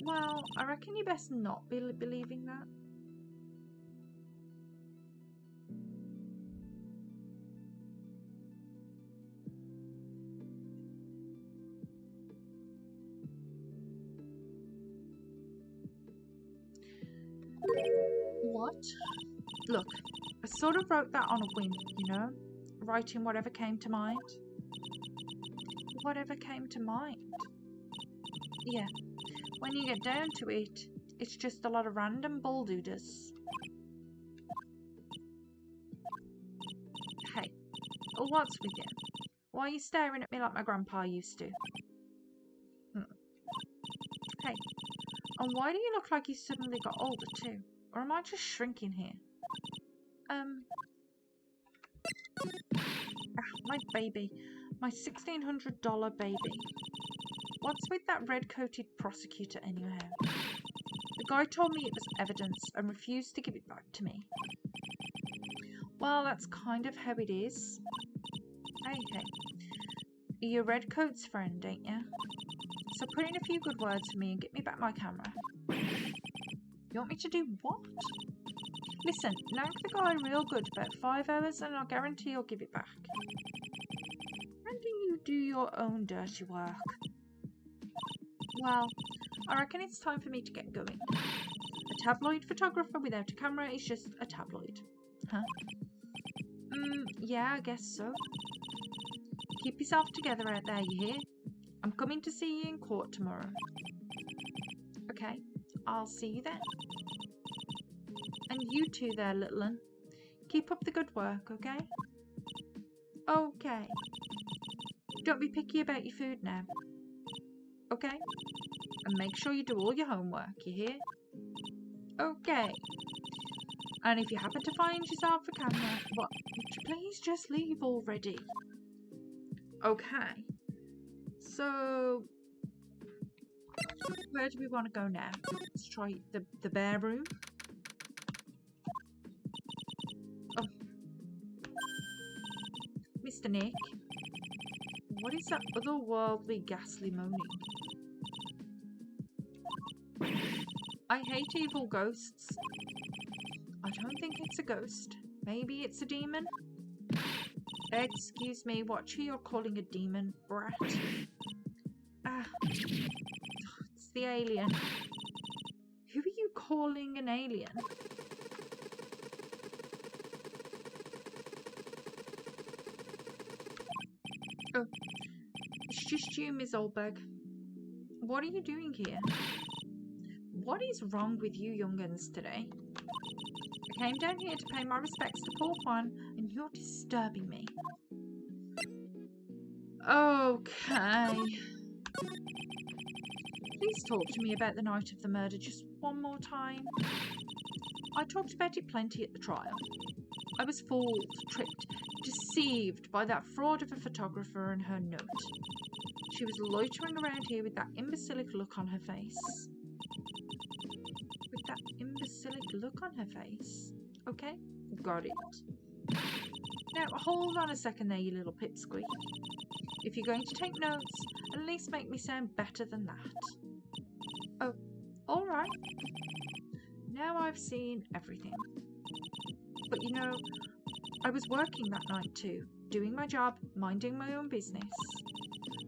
A: Well, I reckon you best not be believing that. What? Look, I sort of wrote that on a whim, you know? Writing whatever came to mind. Whatever came to mind? Yeah. When you get down to it, it's just a lot of random bulldooders. Hey, what's with you? Why are you staring at me like my grandpa used to? Hey, and why do you look like you suddenly got older too? Or am I just shrinking here? My baby. My $1,600 baby. What's with that red-coated prosecutor anyhow? The guy told me it was evidence and refused to give it back to me. Well, that's kind of how it is. Hey. You're Redcoat's friend, ain't you? So put in a few good words for me and get me back my camera. You want me to do what? Listen, nag the guy real good about 5 hours and I'll guarantee you'll give it back. And you do your own dirty work. Well, I reckon it's time for me to get going. A tabloid photographer without a camera is just a tabloid. Huh? Yeah, I guess so. Keep yourself together out there, you hear? I'm coming to see you in court tomorrow. Okay, I'll see you then. And you too there, little one. Keep up the good work, okay? Okay. Don't be picky about your food now. Okay? And make sure you do all your homework, you hear? Okay. And if you happen to find yourself a camera, would you please just leave already? Okay. So, where do we want to go now? Let's try the bear room. Oh. Mr. Nick. What is that otherworldly ghastly moaning? I hate evil ghosts. I don't think it's a ghost. Maybe it's a demon? Excuse me, what you're calling a demon, brat? It's the alien. Who are you calling an alien? Oh, it's just you, Miss Oldberg. What are you doing here? What is wrong with you young'uns today? I came down here to pay my respects to Paul Juan, and you're disturbing me. Okay. Please talk to me about the night of the murder just one more time. I talked about it plenty at the trial. I was fooled, tricked, deceived by that fraud of a photographer and her note. She was loitering around here with that imbecilic look on her face. With that imbecilic look on her face. Okay, got it. Now, hold on a second there, you little pipsqueak. If you're going to take notes, at least make me sound better than that. Oh, alright. Now I've seen everything. But you know, I was working that night too, doing my job, minding my own business.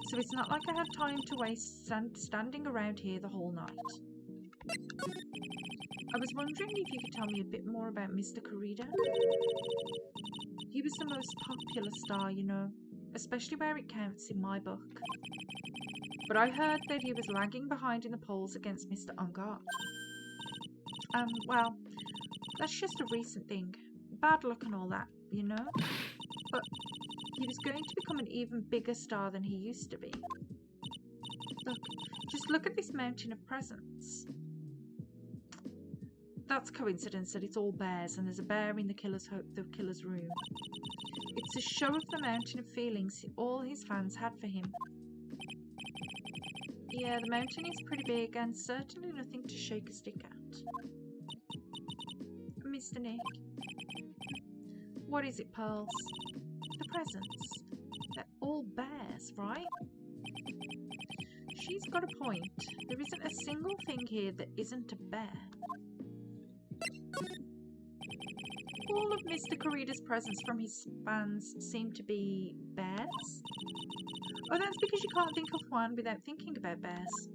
A: So it's not like I had time to waste standing around here the whole night. I was wondering if you could tell me a bit more about Mr. Corrida. He was the most popular star, you know, especially where it counts in my book. But I heard that he was lagging behind in the polls against Mr. Ungart. Well, that's just a recent thing. Bad luck and all that, you know? But he was going to become an even bigger star than he used to be. Just look at this mountain of presents. That's coincidence that it's all bears and there's a bear in the killer's room. It's a show of the mountain of feelings all his fans had for him. Yeah, the mountain is pretty big and certainly nothing to shake a stick at. Mr. Nick. What is it, Pearls? The presents. They're all bears, right? She's got a point. There isn't a single thing here that isn't a bear. All of Mr. Corrida's presents from his fans seem to be bears. Oh, that's because you can't think of one without thinking about bears.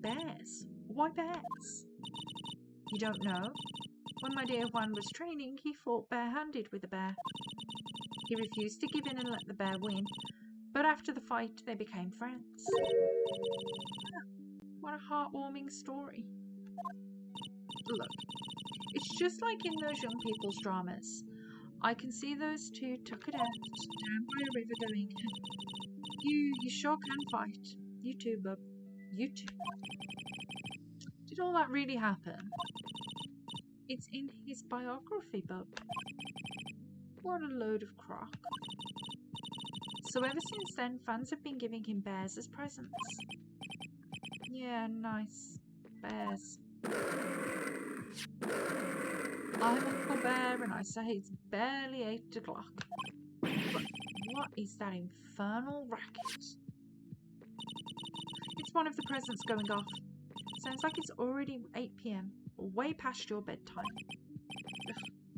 A: Bears? Why bears? You don't know? When my dear Juan was training, he fought barehanded with a bear. He refused to give in and let the bear win, but after the fight, they became friends. What a heartwarming story. Look, it's just like in those young people's dramas. I can see those two tuck it out down by a river going, you sure can fight. You too, bub. You too. Did all that really happen? It's in his biography, bub. What a load of crock. So ever since then, fans have been giving him bears as presents. Yeah, nice. Bears. I'm Uncle Bear and I say it's barely 8 o'clock. But what is that infernal racket? It's one of the presents going off. Sounds like it's already 8 p.m. Way past your bedtime. Ugh.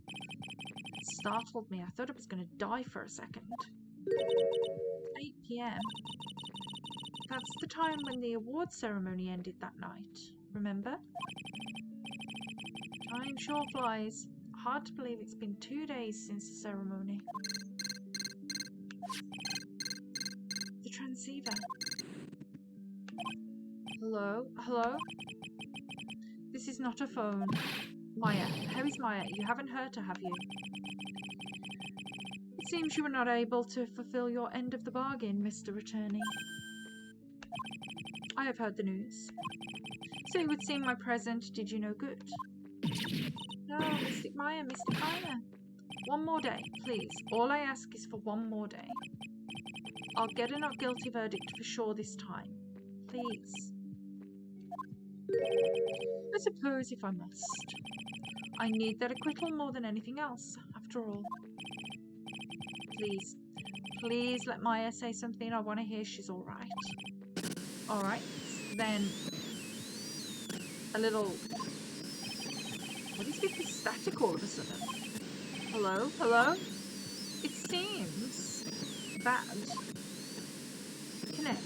A: It startled me. I thought I was going to die for a second. 8 p.m. That's the time when the award ceremony ended that night. Remember? Time sure flies. Hard to believe it's been 2 days since the ceremony. The transceiver. Hello? Hello? This is not a phone. Maya. How is Maya? You haven't hurt her, have you? It seems you were not able to fulfill your end of the bargain, Mr. Attorney. I have heard the news. So it would seem my present did you no good. No, Mystic Maya, Mystic Maya. One more day, please. All I ask is for one more day. I'll get a not guilty verdict for sure this time. Please. I suppose if I must. I need that acquittal more than anything else, after all. Please. Please let Maya say something. I want to hear she's alright. Alright, then a little... What is with the static all of a sudden? Hello? Hello? It seems bad. Connect.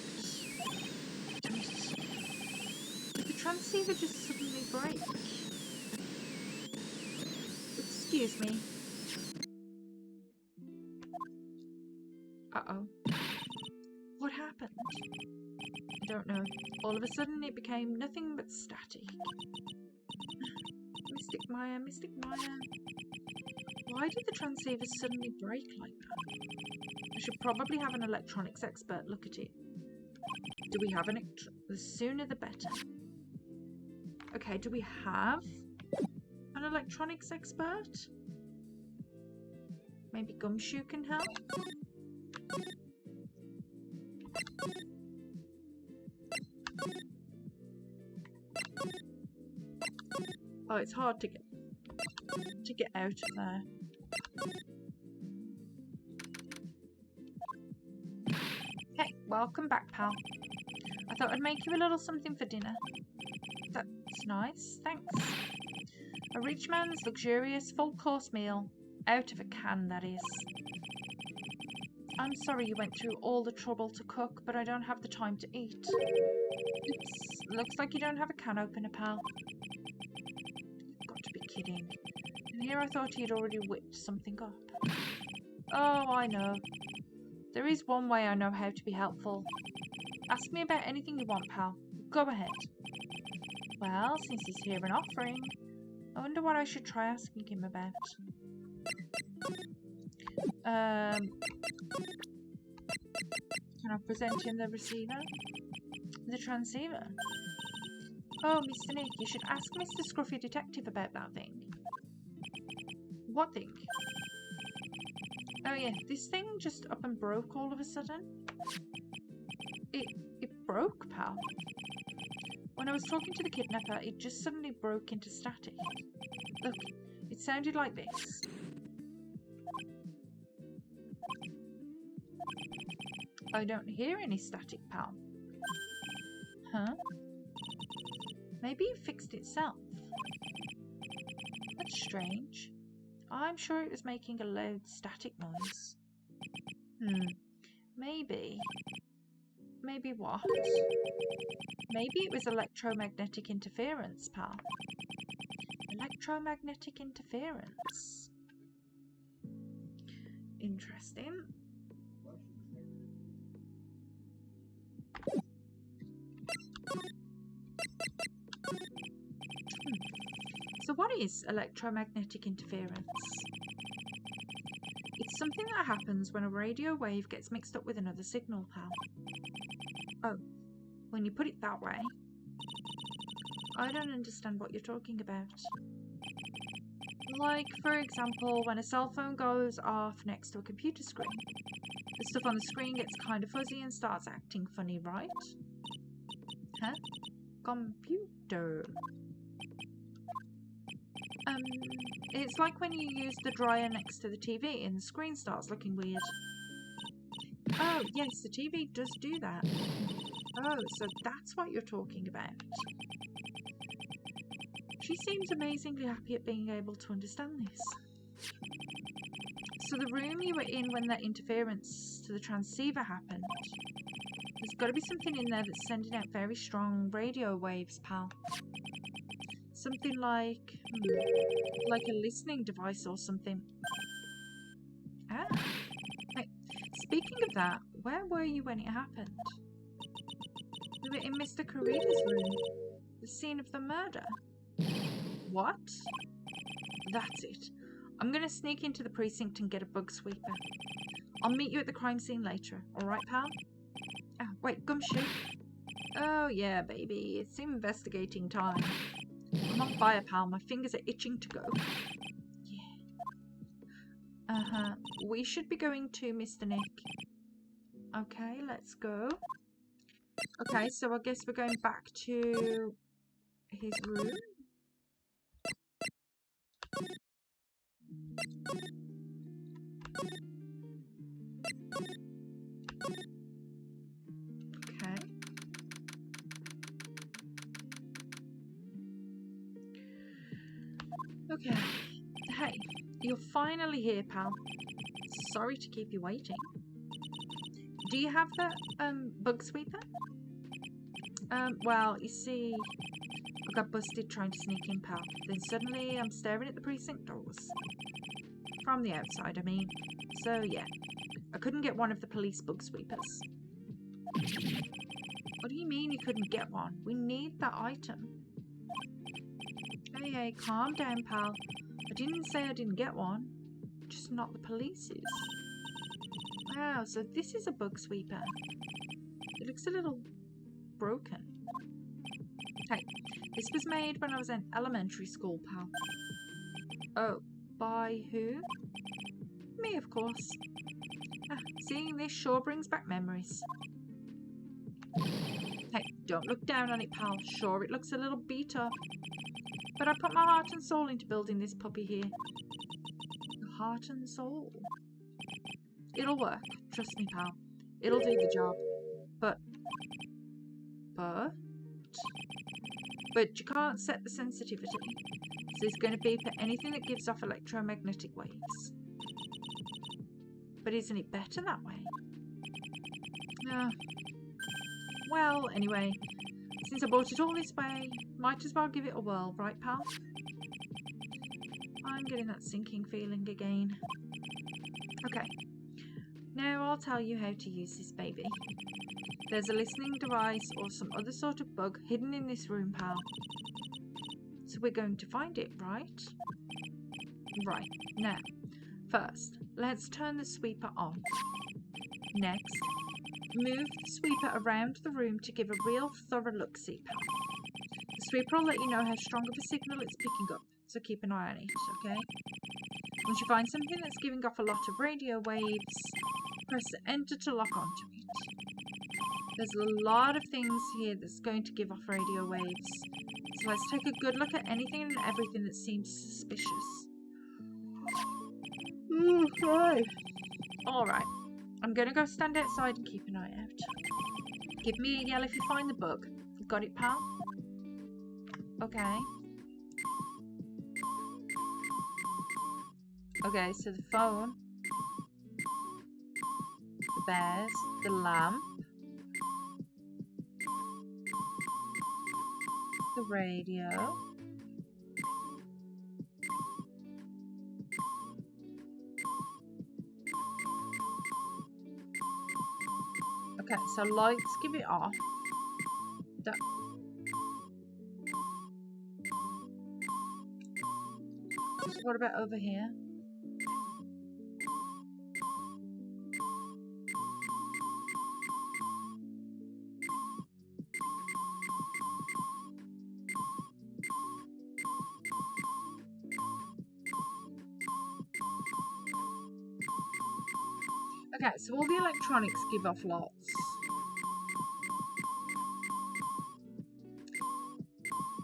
A: Did the transceiver just suddenly break? Excuse me. Uh-oh. What happened? I don't know. All of a sudden it became nothing but static. Mystic Maya, Mystic Maya. Why did the transceiver suddenly break like that? I should probably have an electronics expert look at it. Do we have the sooner the better. Okay, do we have an electronics expert? Maybe Gumshoe can help? Oh, it's hard to get out of there. Hey, welcome back, pal. I thought I'd make you a little something for dinner. That's nice, thanks. A rich man's luxurious full-course meal. Out of a can, that is. I'm sorry you went through all the trouble to cook, but I don't have the time to eat. Oops, looks like you don't have a can opener, pal. You've got to be kidding. And here I thought he'd already whipped something up. Oh, I know. There is one way I know how to be helpful. Ask me about anything you want, pal. Go ahead. Well, since he's here and offering, I wonder what I should try asking him about. Can I present him the receiver? The transceiver? Oh, Mr. Nick, you should ask Mr. Scruffy Detective about that thing. What thing? Oh yeah, this thing just up and broke all of a sudden. It broke, pal. When I was talking to the kidnapper, it just suddenly broke into static. Look, it sounded like this. I don't hear any static, pal. Huh? Maybe it fixed itself. That's strange. I'm sure it was making a loud static noise. Maybe. Maybe what? Maybe it was electromagnetic interference, pal. Electromagnetic interference. Interesting. So what is electromagnetic interference? It's something that happens when a radio wave gets mixed up with another signal, pal. Oh, when you put it that way, I don't understand what you're talking about. Like, for example, when a cell phone goes off next to a computer screen. The stuff on the screen gets kind of fuzzy and starts acting funny, right? Huh? Computer. It's like when you use the dryer next to the TV and the screen starts looking weird. Oh, yes, the TV does do that. Oh, so that's what you're talking about. She seems amazingly happy at being able to understand this. So the room you were in when that interference to the transceiver happened, there's got to be something in there that's sending out very strong radio waves, pal. Something like a listening device or something. Ah. Hey, speaking of that, where were you when it happened? We were in Mr. Karida's room. The scene of the murder. What? That's it. I'm going to sneak into the precinct and get a bug sweeper. I'll meet you at the crime scene later. Alright, pal? Oh, wait, gumshoe. Oh, yeah, baby. It's investigating time. I'm on fire, pal. My fingers are itching to go. Yeah. Uh-huh. We should be going to Mr. Nick. Okay, let's go. Okay, so I guess we're going back to his room. Okay. Okay. Hey, you're finally here, pal. Sorry to keep you waiting. Do you have the bug sweeper? Well, you see, I got busted trying to sneak in, pal. Then suddenly I'm staring at the precinct doors. From the outside, I mean. So, yeah. I couldn't get one of the police bug sweepers. What do you mean you couldn't get one? We need that item. Hey, calm down, pal. I didn't say I didn't get one. Just not the police's. Wow, so this is a bug sweeper. It looks a little broken. Hey, this was made when I was in elementary school, pal. Oh, by who? Me, of course. Seeing this sure brings back memories. Hey, don't look down on it, pal. Sure, it looks a little beat up. But I put my heart and soul into building this puppy here. Heart and soul? It'll work. Trust me, pal. It'll do the job. But you can't set the sensitivity. So it's going to beep at anything that gives off electromagnetic waves. But isn't it better that way? Well, anyway, since I brought it all this way, might as well give it a whirl, right, pal? I'm getting that sinking feeling again. Okay, now I'll tell you how to use this baby. There's a listening device or some other sort of bug hidden in this room, pal. So we're going to find it, right? Right, now, first, let's turn the sweeper on. Next, move the sweeper around the room to give a real thorough look-see, pal. The sweeper will let you know how strong of a signal it's picking up, so keep an eye on it, okay? Once you find something that's giving off a lot of radio waves, press enter to lock onto it. There's a lot of things here that's going to give off radio waves, so let's take a good look at anything and everything that seems suspicious. Right. Alright, I'm going to go stand outside and keep an eye out. Give me a yell if you find the bug. Got it, pal? Okay. Okay, so the phone, the bears, the lamp, the radio, okay, so lights, give it off. So what about over here? Okay, so all the electronics give off lots.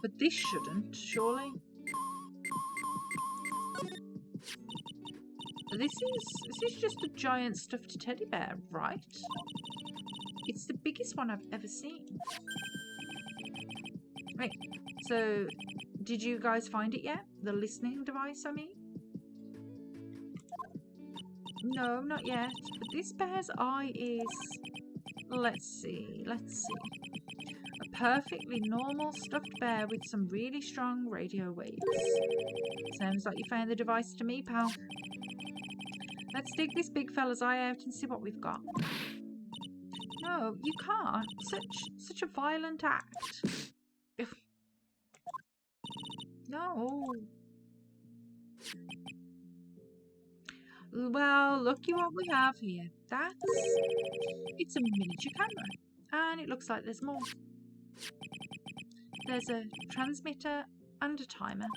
A: But this shouldn't, surely. This is just a giant stuffed teddy bear, right? It's the biggest one I've ever seen. Right, so did you guys find it yet? The listening device, I mean? No, not yet. But this bear's eye is... Let's see. A perfectly normal stuffed bear with some really strong radio waves. Sounds like you found the device to me, pal. Let's dig this big fella's eye out and see what we've got. No, you can't. Such a violent act. No. Well, looky what we have here. It's a miniature camera. And it looks like there's more. There's a transmitter and a timer.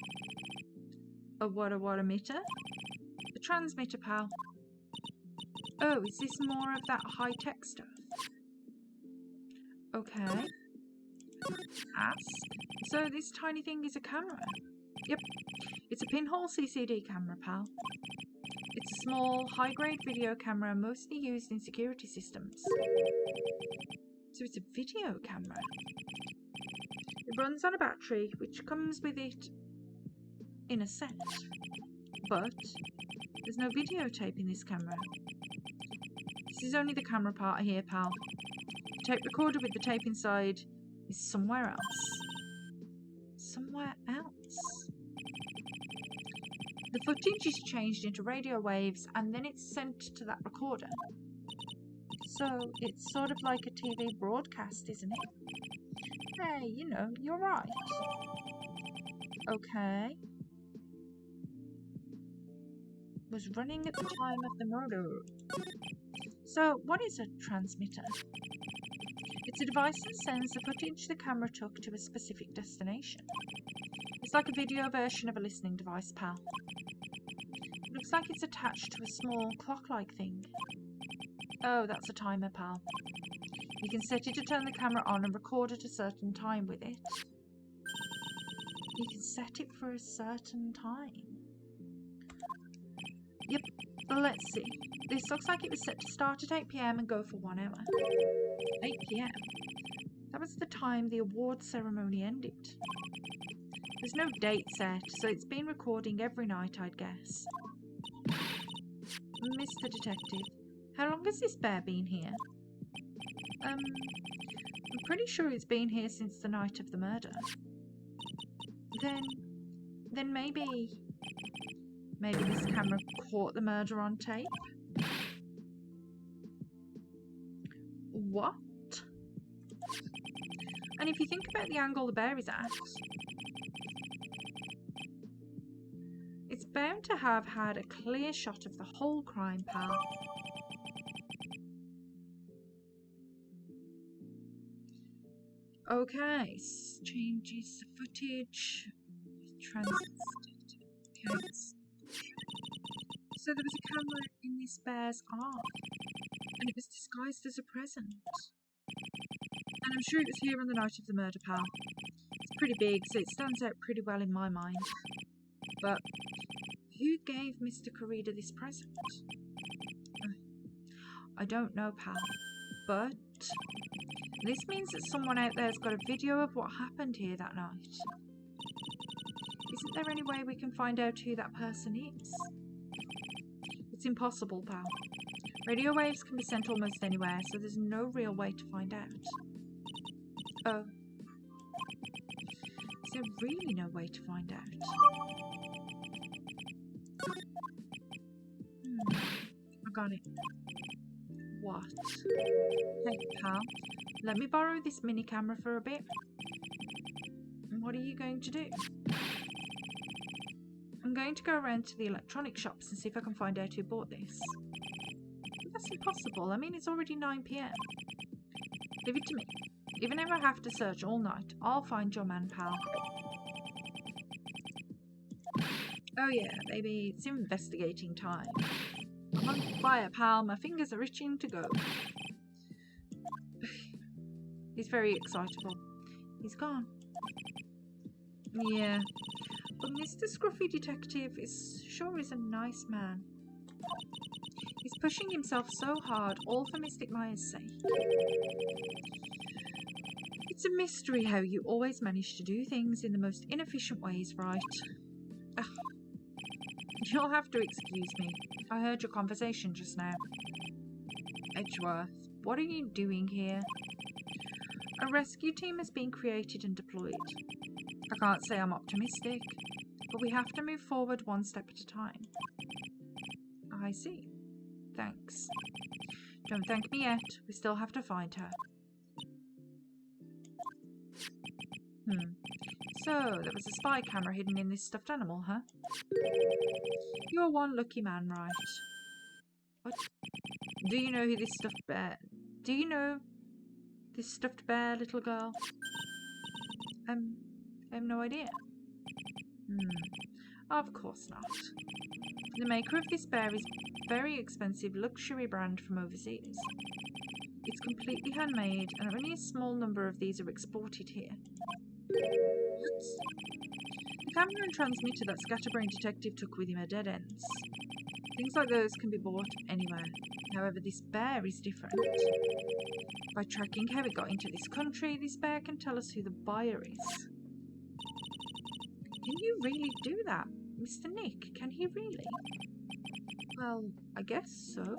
A: A what emitter? A transmitter, pal. Oh, is this more of that high-tech stuff? Okay. Ask. So this tiny thing is a camera? Yep. It's a pinhole CCD camera, pal. It's a small, high-grade video camera mostly used in security systems. So it's a video camera. It runs on a battery, which comes with it in a set. But there's no videotape in this camera. This is only the camera part here, pal. The tape recorder with the tape inside is somewhere else. Somewhere else. The footage is changed into radio waves and then it's sent to that recorder. So it's sort of like a TV broadcast, isn't it? Hey, you know, you're right. Okay. Was running at the time of the murder. So, what is a transmitter? It's a device that sends the footage the camera took to a specific destination. It's like a video version of a listening device, pal. It looks like it's attached to a small clock-like thing. Oh, that's a timer, pal. You can set it to turn the camera on and record at a certain time with it. You can set it for a certain time. Yep, let's see. This looks like it was set to start at 8 PM and go for 1 hour. 8 PM? That was the time the award ceremony ended. There's no date set, so it's been recording every night, I'd guess. Mr. Detective, how long has this bear been here? I'm pretty sure it's been here since the night of the murder. Then maybe this camera caught the murder on tape? What? And if you think about the angle the bear is at, it's bound to have had a clear shot of the whole crime, pal. Okay, changes the footage. Okay. So there was a camera in this bear's eye, and it was disguised as a present. And I'm sure it was here on the night of the murder, pal. It's pretty big, so it stands out pretty well in my mind. But who gave Mr. Corrida this present? I don't know, pal. But this means that someone out there's got a video of what happened here that night. Isn't there any way we can find out who that person is? It's impossible, pal. Radio waves can be sent almost anywhere, so there's no real way to find out. Oh. Is there really no way to find out? I got it. What? Hey, pal. Let me borrow this mini camera for a bit. What are you going to do? I'm going to go around to the electronic shops and see if I can find out who bought this. But that's impossible. I mean, it's already 9 PM. Leave it to me. Even if I have to search all night, I'll find your man, pal. Oh yeah, baby, it's investigating time. I'm on fire, pal. My fingers are itching to go. He's very excitable. He's gone. Yeah. But Mr. Scruffy Detective sure is a nice man. He's pushing himself so hard, all for Mystic Maya's sake. It's a mystery how you always manage to do things in the most inefficient ways, right? Ugh. You'll have to excuse me. I heard your conversation just now. Edgeworth, what are you doing here? A rescue team has been created and deployed. I can't say I'm optimistic, but we have to move forward one step at a time. I see. Thanks. Don't thank me yet. We still have to find her. So, there was a spy camera hidden in this stuffed animal, huh? You're one lucky man, right? What? Do you know who this stuffed bear... Do you know this stuffed bear, little girl? I have no idea. Of course not. The maker of this bear is a very expensive luxury brand from overseas. It's completely handmade, and only a small number of these are exported here. What? The camera and transmitter that Scatterbrain Detective took with him are dead ends. Things like those can be bought anywhere. However, this bear is different. By tracking how it got into this country, this bear can tell us who the buyer is. Can you really do that, Mr. Nick? Can he really? Well, I guess so.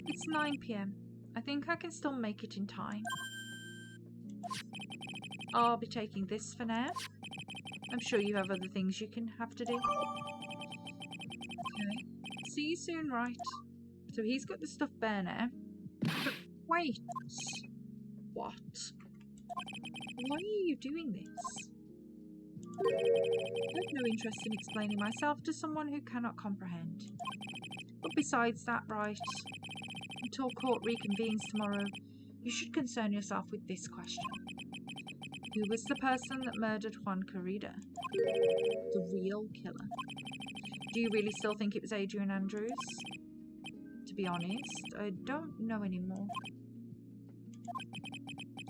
A: It's 9 PM. I think I can still make it in time. I'll be taking this for now. I'm sure you have other things you can have to do. Okay. See you soon, right? So he's got the stuffed bear now. But wait. What? Why are you doing this? I have no interest in explaining myself to someone who cannot comprehend. But besides that, right, until court reconvenes tomorrow, you should concern yourself with this question. Who was the person that murdered Juan Corrida? The real killer. Do you really still think it was Adrian Andrews? To be honest, I don't know anymore.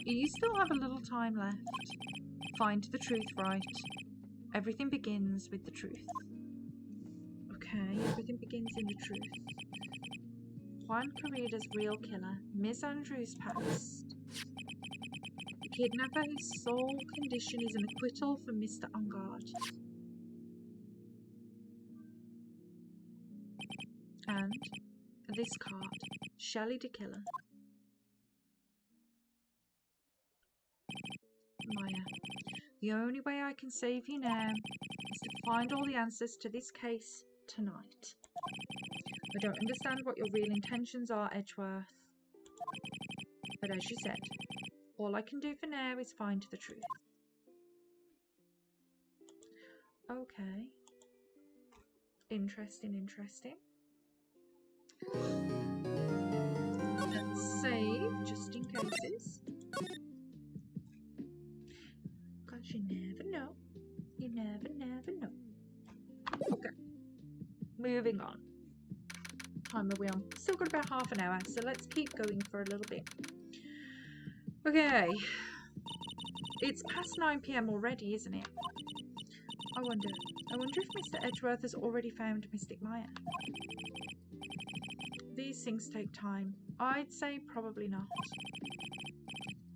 A: You still have a little time left. Find the truth, right? Everything begins with the truth. Okay, everything begins in the truth. Juan Corrida's real killer, Miss Andrews' past. The kidnapper whose sole condition is an acquittal for Mr. Ungard. And this card, Shelley the Killer. Maya, the only way I can save you now is to find all the answers to this case tonight. I don't understand what your real intentions are, Edgeworth. But as you said, all I can do for now is find the truth. Okay. Interesting, interesting. Let's save, just in cases. Because you never know. You never know. Okay. Moving on. Time are we on? Still got about half an hour, so let's keep going for a little bit. Okay. It's past 9 PM already, isn't it? I wonder if Mr. Edgeworth has already found Mystic Maya. These things take time. I'd say probably not.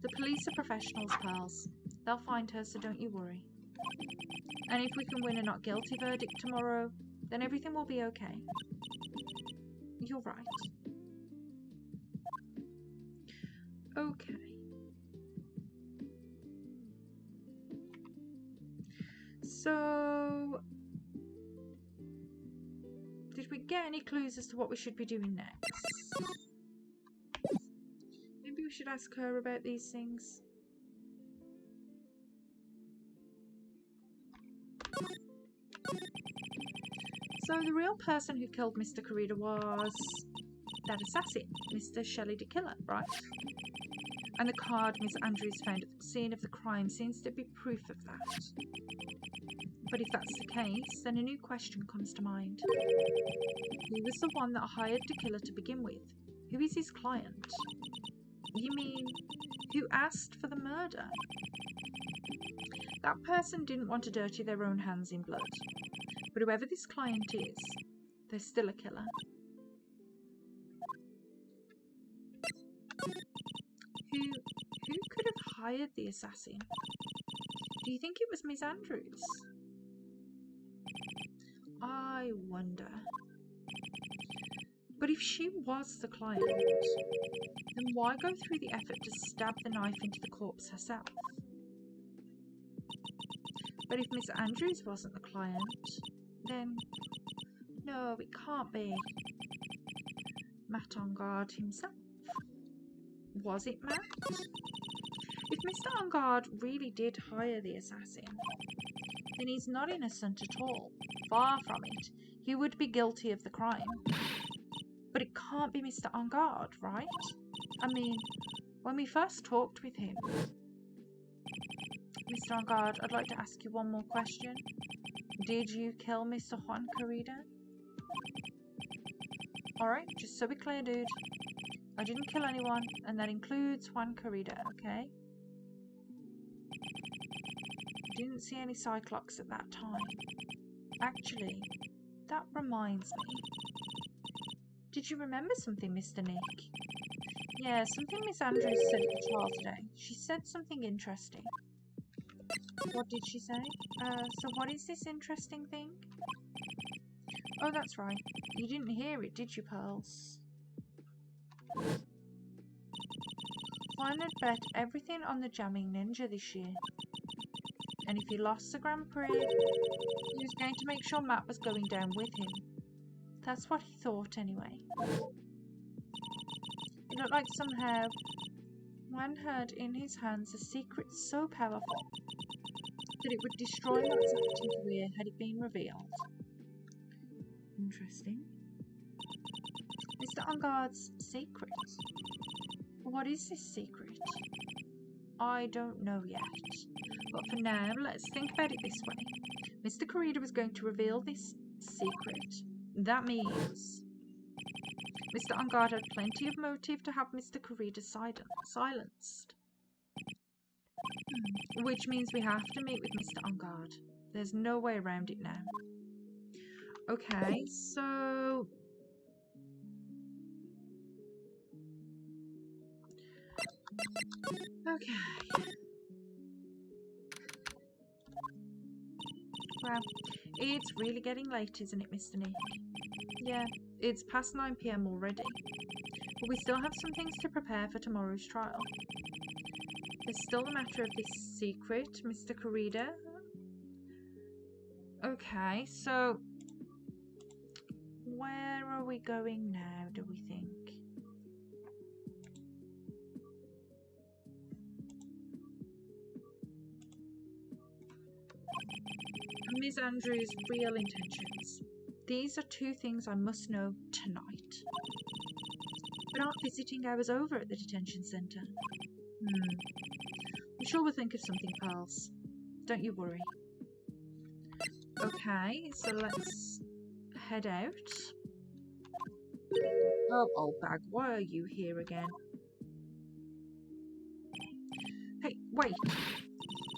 A: The police are professionals, pals. They'll find her, so don't you worry. And if we can win a not guilty verdict tomorrow, then everything will be okay. You're right. Okay. So, did we get any clues as to what we should be doing next? Maybe we should ask her about these things. So the real person who killed Mr. Corrida was that assassin, Mr. Shelley the Killer, right? And the card Miss Andrews found at the scene of the crime seems to be proof of that. But if that's the case, then a new question comes to mind. Who was the one that hired the killer to begin with? Who is his client? You mean, who asked for the murder? That person didn't want to dirty their own hands in blood. But whoever this client is, they're still a killer. Who could have hired the assassin? Do you think it was Miss Andrews? I wonder. But if she was the client, then why go through the effort to stab the knife into the corpse herself? But if Miss Andrews wasn't the client, then no, it can't be Matt on guard himself. Was it Matt? If Mr. On Guard really did hire the assassin, then he's not innocent at all. Far from it. He would be guilty of the crime. But it can't be Mr. On Guard, right? I mean, when we first talked with him... Mr. On Guard, I'd like to ask you one more question. Did you kill Mr. Juan Carida? Alright, just so we're clear, dude. I didn't kill anyone, and that includes Juan Carida, okay? Didn't see any Cyclops at that time. Actually, that reminds me. Did you remember something, Mr. Nick? Yeah, something Miss Andrews said at the trial today. She said something interesting. What did she say? So what is this interesting thing? Oh, that's right. You didn't hear it, did you, Pearls? Juan had bet everything on the jamming ninja this year. And if he lost the Grand Prix, he was going to make sure Matt was going down with him. That's what he thought anyway. It looked like somehow Juan had in his hands a secret so powerful that it would destroy Matt's acting career had it been revealed. Interesting. Mr. On Guard's secret? What is this secret? I don't know yet. But for now, let's think about it this way. Mr. Carida was going to reveal this secret. That means Mr. On Guard had plenty of motive to have Mr. Carida silenced. Which means we have to meet with Mr. On Guard. There's no way around it now. Okay, so... Okay. Well, it's really getting late, isn't it, Mr. Nick? Yeah, it's past 9 PM already. But we still have some things to prepare for tomorrow's trial. There's still the matter of this secret, Mr. Carida. Okay, so... where are we going now, do we think? Ms. Andrews' real intentions. These are two things I must know tonight. But aren't visiting hours over at the detention centre? I'm sure we'll think of something, pals. Don't you worry. Okay, so let's head out. Oh, old bag, why are you here again? Hey, wait.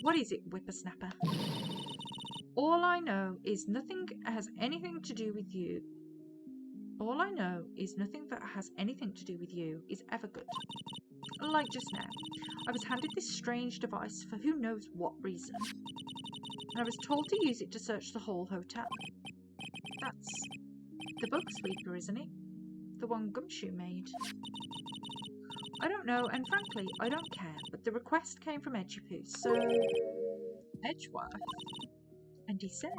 A: What is it, whippersnapper? All I know is nothing has anything to do with you. All I know is nothing that has anything to do with you is ever good. Like just now, I was handed this strange device for who knows what reason. And I was told to use it to search the whole hotel. That's the bug sweeper, isn't it? The one Gumshoe made. I don't know, and frankly, I don't care, but the request came from Edgeworth, so... Edgeworth? And he said,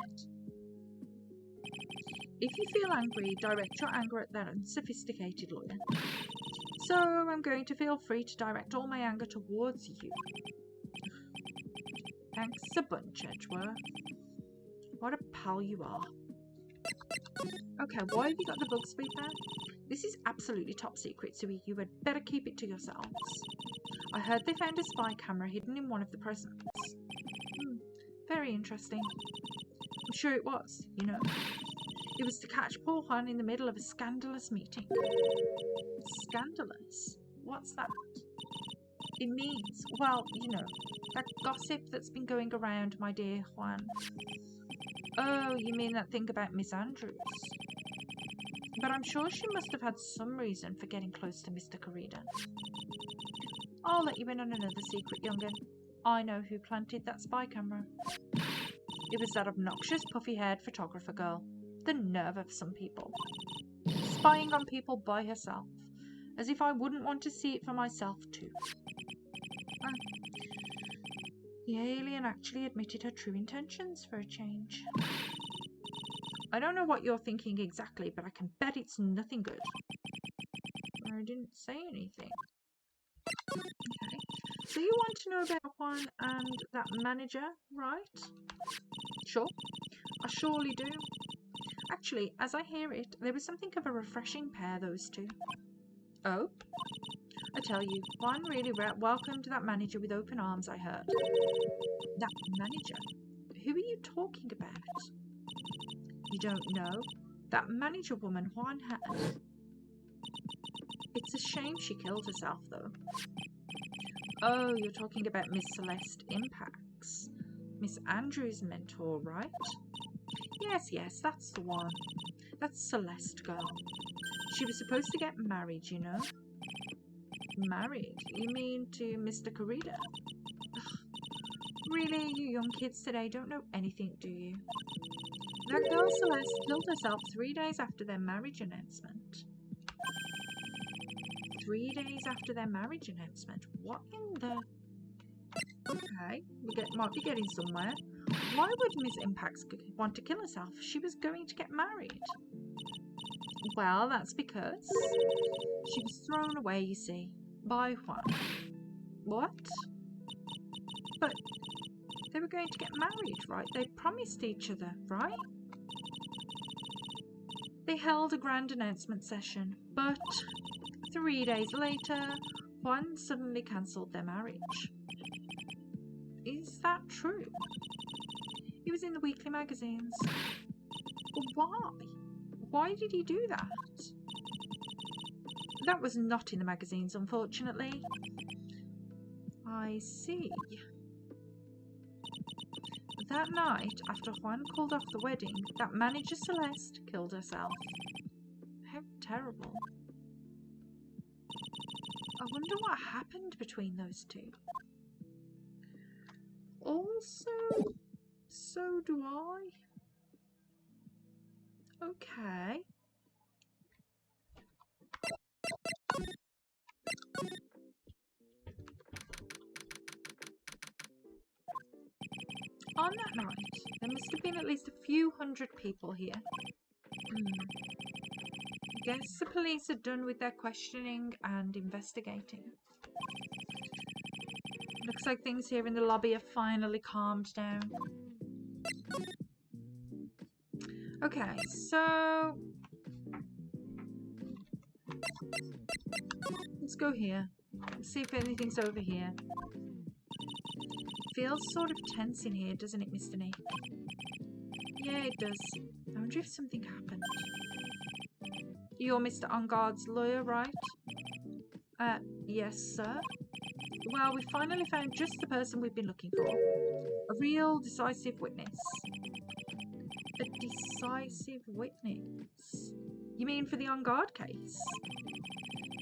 A: if you feel angry, direct your anger at that unsophisticated lawyer. So I'm going to feel free to direct all my anger towards you. Thanks a bunch, Edgeworth. What a pal you are. Okay, why have you got the bug sweeper? This is absolutely top secret, so you had better keep it to yourselves. I heard they found a spy camera hidden in one of the prisons. Very interesting. I'm sure it was, you know. It was to catch poor Juan in the middle of a scandalous meeting. Scandalous? What's that? It means, well, you know, that gossip that's been going around, my dear Juan. Oh, you mean that thing about Miss Andrews? But I'm sure she must have had some reason for getting close to Mr. Corrida. I'll let you in on another secret, young'un. I know who planted that spy camera. It was that obnoxious, puffy-haired photographer girl. The nerve of some people. Spying on people by herself. As if I wouldn't want to see it for myself, too. The alien actually admitted her true intentions for a change. I don't know what you're thinking exactly, but I can bet it's nothing good. I didn't say anything. Okay. So you want to know about Juan and that manager, right? Sure. I surely do. Actually, as I hear it, there was something of a refreshing pair, those two. Oh? I tell you, Juan really welcomed that manager with open arms, I heard. That manager? Who are you talking about? You don't know? That manager woman Juan had. It's a shame she killed herself, though. Oh, you're talking about Miss Celeste Impax. Miss Andrews' mentor, right? Yes, that's the one. That's Celeste girl. She was supposed to get married, you know. Married? You mean to Mr. Corrida? Really, you young kids today don't know anything, do you? That girl Celeste killed herself 3 days after their marriage announcement. 3 days after their marriage announcement? What in the... Okay, might be getting somewhere. Why would Miss Impax want to kill herself? She was going to get married. Well, that's because she was thrown away, you see, by Juan. What? But they were going to get married, right? They promised each other, right? They held a grand announcement session, but 3 days later, Juan suddenly cancelled their marriage. Is that true? It was in the weekly magazines. But why? Why did he do that? That was not in the magazines, unfortunately. I see. That night, after Juan called off the wedding, that manager Celeste killed herself. How terrible. I wonder what happened between those two. Also, so do I. Okay. On that night, there must have been at least a few hundred people here. Guess the police are done with their questioning and investigating. Looks like things here in the lobby have finally calmed down. Okay, so let's go here. Let's see if anything's over here. Feels sort of tense in here, doesn't it, Mr. Nick? Yeah, it does. I wonder if something happened. You're Mr. Engarde's lawyer, right? Yes, sir. Well, we finally found just the person we've been looking for. A real decisive witness. A decisive witness? You mean for the Engarde case?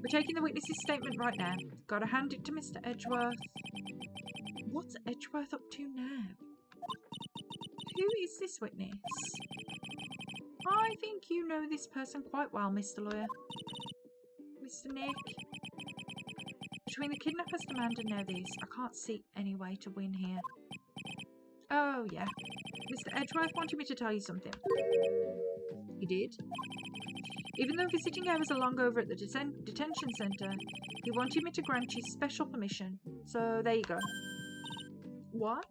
A: We're taking the witness's statement right now. Gotta hand it to Mr. Edgeworth. What's Edgeworth up to now? Who is this witness? I think you know this person quite well, Mr. Lawyer. Mr. Nick. Between the kidnapper's demand and now this, I can't see any way to win here. Oh, yeah. Mr. Edgeworth wanted me to tell you something. He did? Even though visiting hours are long over at the detention centre, he wanted me to grant you special permission. So, there you go. What?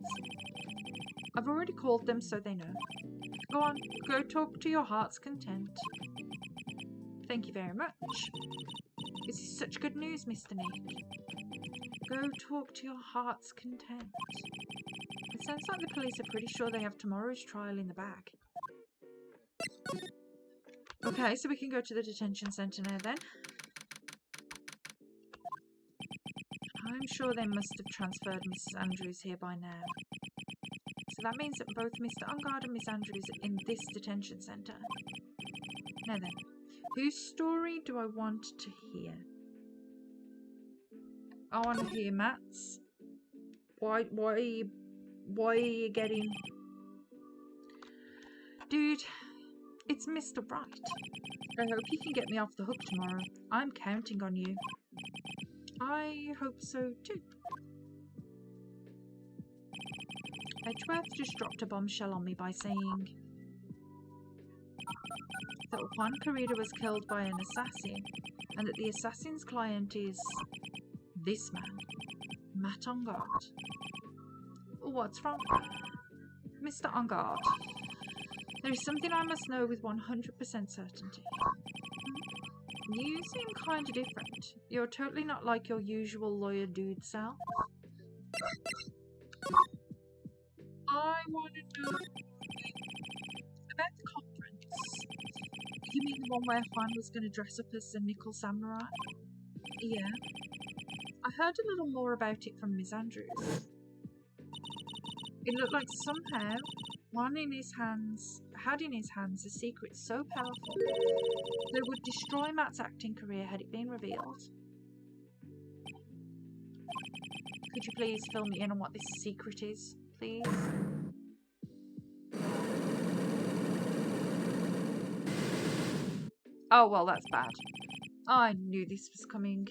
A: I've already called them so they know. Go on, go talk to your heart's content. Thank you very much. This is such good news, Mr. Nick. Go talk to your heart's content. Sounds like the police are pretty sure they have tomorrow's trial in the bag. Okay, so we can go to the detention centre now then. I'm sure they must have transferred Mrs. Andrews here by now. So that means that both Mr. Ungard and Miss Andrews are in this detention centre. Now then, whose story do I want to hear? I want to hear Matt's. Why are you getting... Dude, it's Mr. Wright. I hope you can get me off the hook tomorrow. I'm counting on you. I hope so too. Edgeworth just dropped a bombshell on me by saying that Juan Carrera was killed by an assassin and that the assassin's client is this man, Matt Ungard. What's wrong? Mr. Ungard, there is something I must know with 100% certainty. You seem kind of different. You're totally not like your usual lawyer dude self. I want to know about the conference. You mean the one where Juan was going to dress up as a nickel samurai? Yeah. I heard a little more about it from Miss Andrews. It looked like somehow Juan had in his hands a secret so powerful that would destroy Matt's acting career had it been revealed. Could you please fill me in on what this secret is, please? Oh, well, that's bad. I knew this was coming.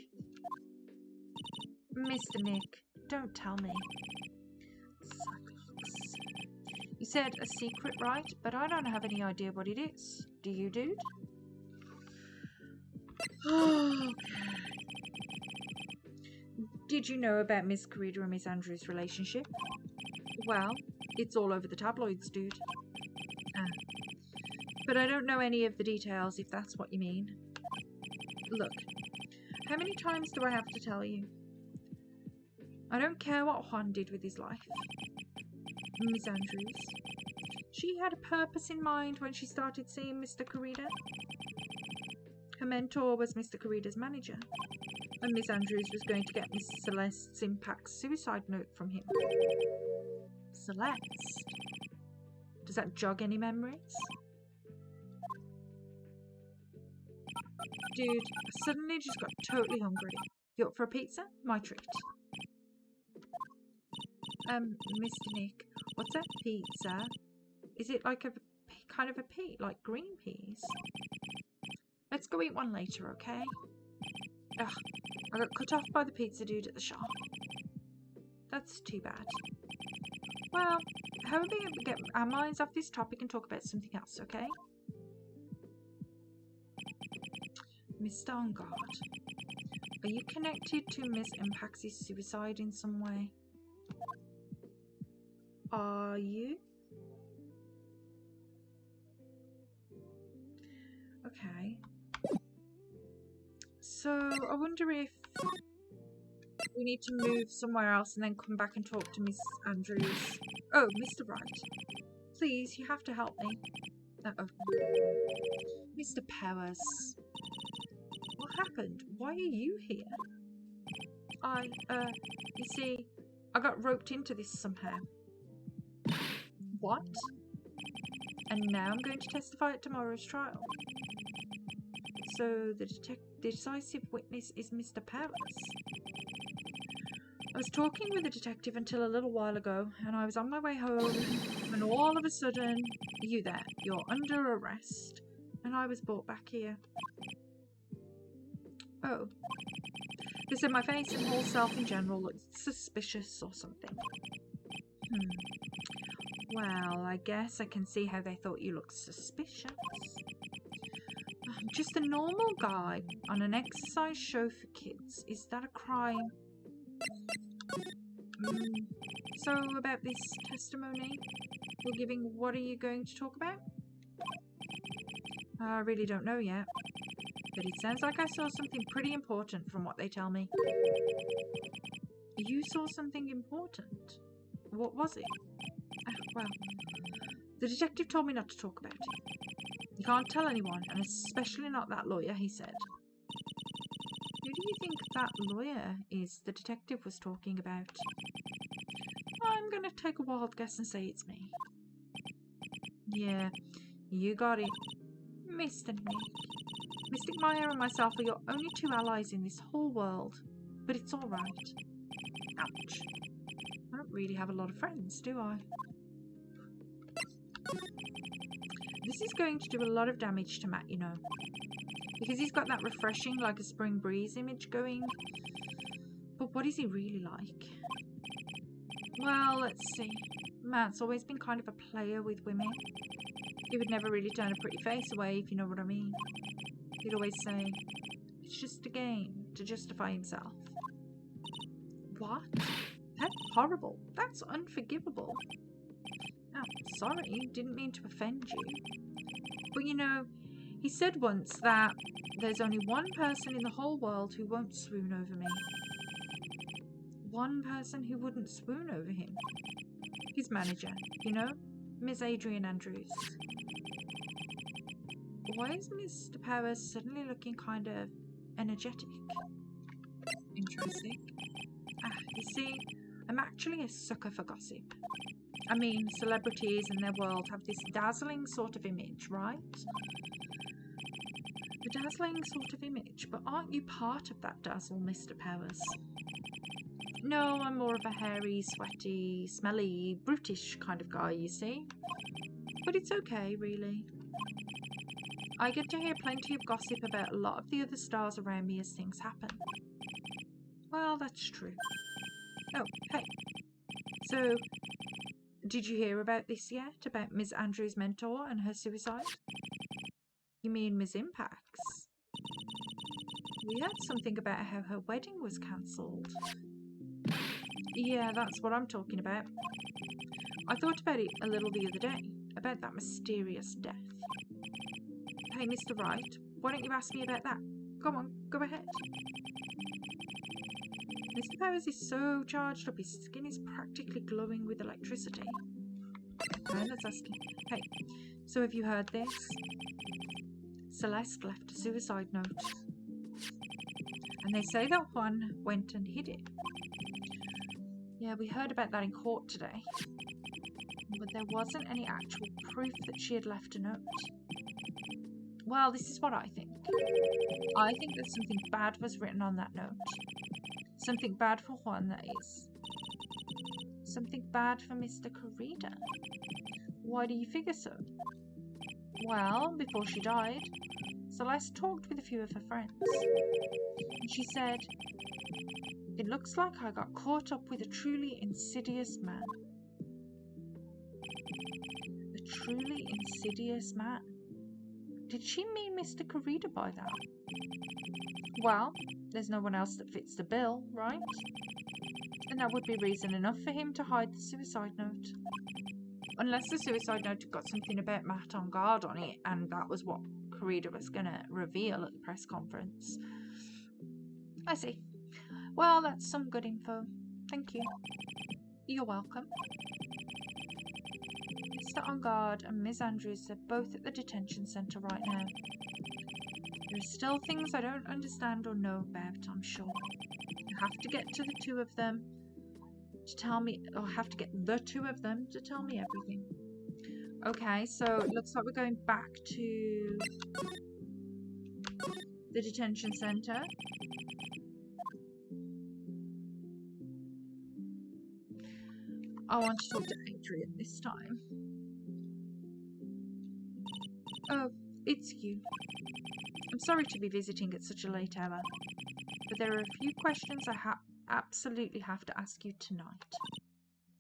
A: Mr. Nick, don't tell me. Cyclops. You said a secret, right? But I don't have any idea what it is. Do you, dude? Okay. Did you know about Miss Carrera and Miss Andrews' relationship? Well, it's all over the tabloids, dude. But I don't know any of the details, if that's what you mean. Look, how many times do I have to tell you? I don't care what Juan did with his life. Miss Andrews. She had a purpose in mind when she started seeing Mr. Carrera. Her mentor was Mr. Carrera's manager, and Miss Andrews was going to get Miss Celeste's impact suicide note from him. Celeste? Does that jog any memories? Dude, I suddenly just got totally hungry. You up for a pizza? My treat. Mr. Nick, what's that pizza? Is it like a kind of a pea, like green peas? Let's go eat one later, okay? Ugh, I got cut off by the pizza dude at the shop. That's too bad. Well, how about we get our minds off this topic and talk about something else, okay? Mr. Ungard, are you connected to Miss Impax's suicide in some way? Are you? Okay. So, I wonder if we need to move somewhere else and then come back and talk to Miss Andrews. Oh, Mr. Wright. Please, you have to help me. Uh-oh. Mr. Powers. What happened? Why are you here? You see, I got roped into this somehow. What? And now I'm going to testify at tomorrow's trial. So the decisive witness is Mr. Powers. I was talking with a detective until a little while ago, and I was on my way home, and all of a sudden, you there, you're under arrest, and I was brought back here. Oh. They said my face and whole self in general looked suspicious or something. Well, I guess I can see how they thought you looked suspicious. I'm just a normal guy on an exercise show for kids. Is that a crime? So, about this testimony you're giving, what are you going to talk about? I really don't know yet. But it sounds like I saw something pretty important from what they tell me. You saw something important? What was it? Well, the detective told me not to talk about it. You can't tell anyone, and especially not that lawyer, he said. Who do you think that lawyer is the detective was talking about? I'm going to take a wild guess and say it's me. Yeah, you got it. Mr. Nick. Mystic Maya and myself are your only two allies in this whole world. But it's alright. Ouch. I don't really have a lot of friends, do I? This is going to do a lot of damage to Matt, you know. Because he's got that refreshing, like a spring breeze image going. But what is he really like? Well, let's see. Matt's always been kind of a player with women. He would never really turn a pretty face away, if you know what I mean. He'd always say, it's just a game, to justify himself. What? That's horrible. That's unforgivable. Oh, sorry, didn't mean to offend you. But you know, he said once that there's only one person in the whole world who won't swoon over me. One person who wouldn't swoon over him. His manager, you know, Miss Adrian Andrews. Why is Mr. Powers suddenly looking kind of energetic? Interesting. You see, I'm actually a sucker for gossip. I mean, celebrities and their world have this dazzling sort of image, right? The dazzling sort of image, but aren't you part of that dazzle, Mr. Powers? No, I'm more of a hairy, sweaty, smelly, brutish kind of guy, you see. But it's okay, really. I get to hear plenty of gossip about a lot of the other stars around me as things happen. Well, that's true. Oh, hey. So, did you hear about this yet? About Ms. Andrews' mentor and her suicide? You mean Ms. Impax? We heard something about how her wedding was cancelled. Yeah, that's what I'm talking about. I thought about it a little the other day, about that mysterious death. Hey, Mr. Wright, why don't you ask me about that? Go on, go ahead. Mr. Powers is so charged up, his skin is practically glowing with electricity. Okay, let's ask him. Hey, so have you heard this? Celeste left a suicide note. And they say that Juan went and hid it. Yeah, we heard about that in court today. But there wasn't any actual proof that she had left a note. Well, this is what I think. I think that something bad was written on that note. Something bad for Juan, that is. Something bad for Mr. Corrida. Why do you figure so? Well, before she died, Celeste talked with a few of her friends. And she said, "It looks like I got caught up with a truly insidious man." A truly insidious man? Did she mean Mr. Corrida by that? Well, there's no one else that fits the bill, right? And that would be reason enough for him to hide the suicide note. Unless the suicide note got something about Matt on guard on it, and that was what Corrida was going to reveal at the press conference. I see. Well, that's some good info. Thank you. You're welcome. Mr. On Guard and Ms. Andrews are both at the detention centre right now. There are still things I don't understand or know about, I'm sure. I have to get to the two of them to tell me, or I have to get the two of them to tell me everything. Okay, so it looks like we're going back to the detention centre. I want to talk to Adrian this time. Oh, it's you. I'm sorry to be visiting at such a late hour, but there are a few questions I absolutely have to ask you tonight.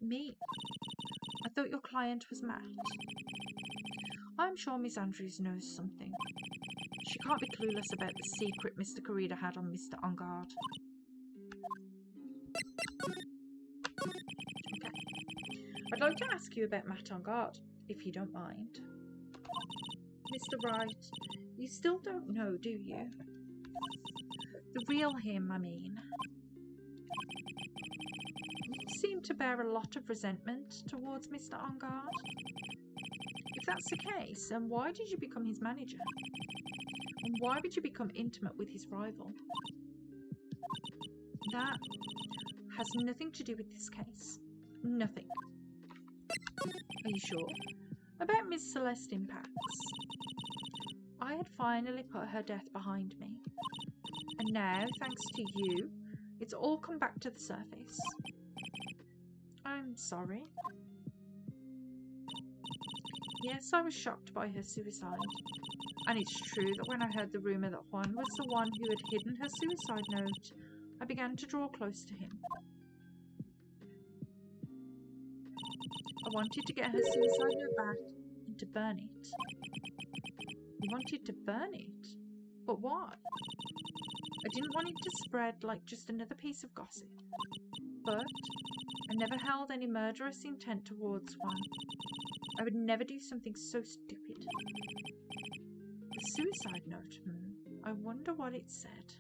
A: Me? I thought your client was Matt. I'm sure Miss Andrews knows something. She can't be clueless about the secret Mr. Corrida had on Mr. On Guard. Okay. I'd like to ask you about Matt On Guard, if you don't mind. Mr. Wright, you still don't know, do you? The real him, I mean. You seem to bear a lot of resentment towards Mr. On Guard? If that's the case, then why did you become his manager? And why would you become intimate with his rival? That has nothing to do with this case. Nothing. Are you sure? About Miss Celeste Impacts. I had finally put her death behind me. And now, thanks to you, it's all come back to the surface. I'm sorry. Yes, I was shocked by her suicide. And it's true that when I heard the rumour that Juan was the one who had hidden her suicide note, I began to draw close to him. I wanted to get her suicide note back and to burn it. You wanted to burn it? But why? I didn't want it to spread like just another piece of gossip. But I never held any murderous intent towards Juan. I would never do something so stupid. The suicide note, I wonder what it said.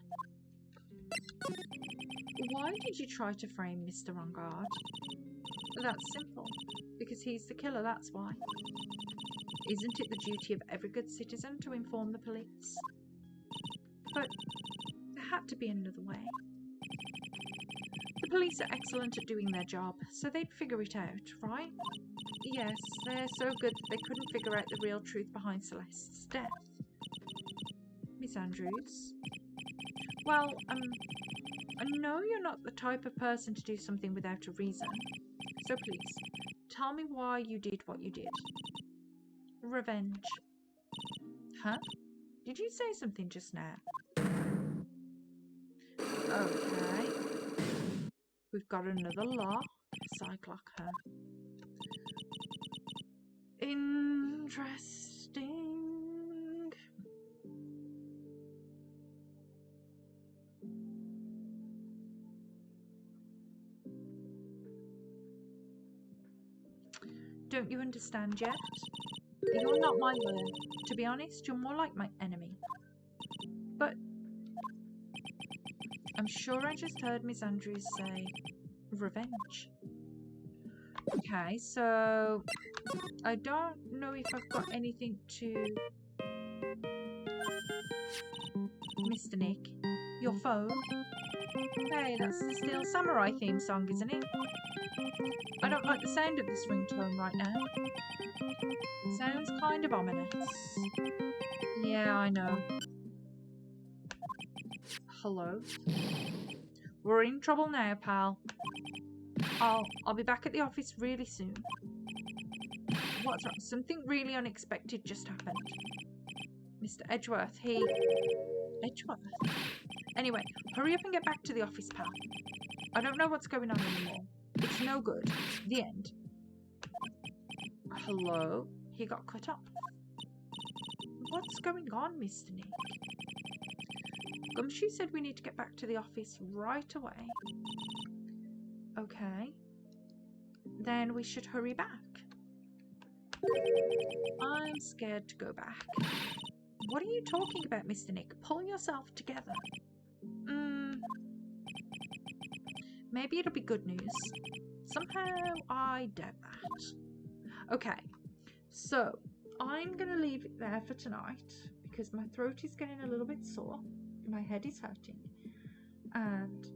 A: Why did you try to frame Mr. On Guard? That's simple. Because he's the killer, that's why. Isn't it the duty of every good citizen to inform the police? But there had to be another way. The police are excellent at doing their job, so they'd figure it out, right? Yes, they're so good that they couldn't figure out the real truth behind Celeste's death. Miss Andrews? Well, I know you're not the type of person to do something without a reason. So please, tell me why you did what you did. Revenge. Huh? Did you say something just now? Okay. We've got another lock. Cyclock, huh? Interesting. Don't you understand yet? You're not my lawyer. To be honest, you're more like my enemy. But I'm sure I just heard Miss Andrews say revenge. Okay, so I don't know if I've got anything to... Mr. Nick, your phone? Hey, that's the Steel Samurai theme song, isn't it? I don't like the sound of this ringtone right now. Sounds kind of ominous. Yeah, I know. Hello? We're in trouble now, pal. I'll be back at the office really soon. What's wrong? Something really unexpected just happened. Mr. Edgeworth, he... Edgeworth? Anyway, hurry up and get back to the office, pal. I don't know what's going on anymore. It's no good. The end. Hello? He got cut off. What's going on, Mr. Nick? Gumshoe said we need to get back to the office right away. Okay. Then we should hurry back. I'm scared to go back. What are you talking about, Mr. Nick? Pull yourself together. Maybe it'll be good news. Somehow I doubt that. Okay, so I'm going to leave it there for tonight because my throat is getting a little bit sore. My head is hurting. And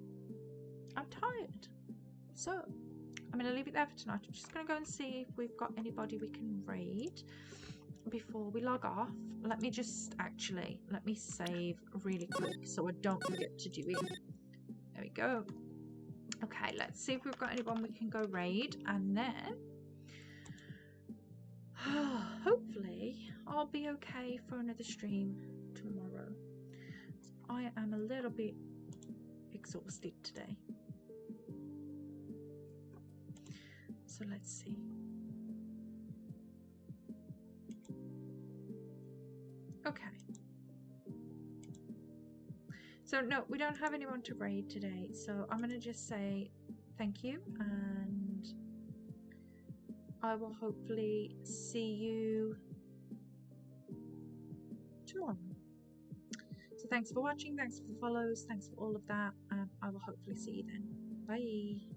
A: I'm tired. So I'm going to leave it there for tonight. I'm just going to go and see if we've got anybody we can raid before we log off. Let me save really quick so I don't forget to do it. There we go. Okay, let's see if we've got anyone we can go raid, and then hopefully I'll be okay for another stream tomorrow. I am a little bit exhausted today. So let's see. Okay. So no, we don't have anyone to raid today, so I'm going to just say thank you, and I will hopefully see you tomorrow. So thanks for watching, thanks for the follows, thanks for all of that, and I will hopefully see you then. Bye!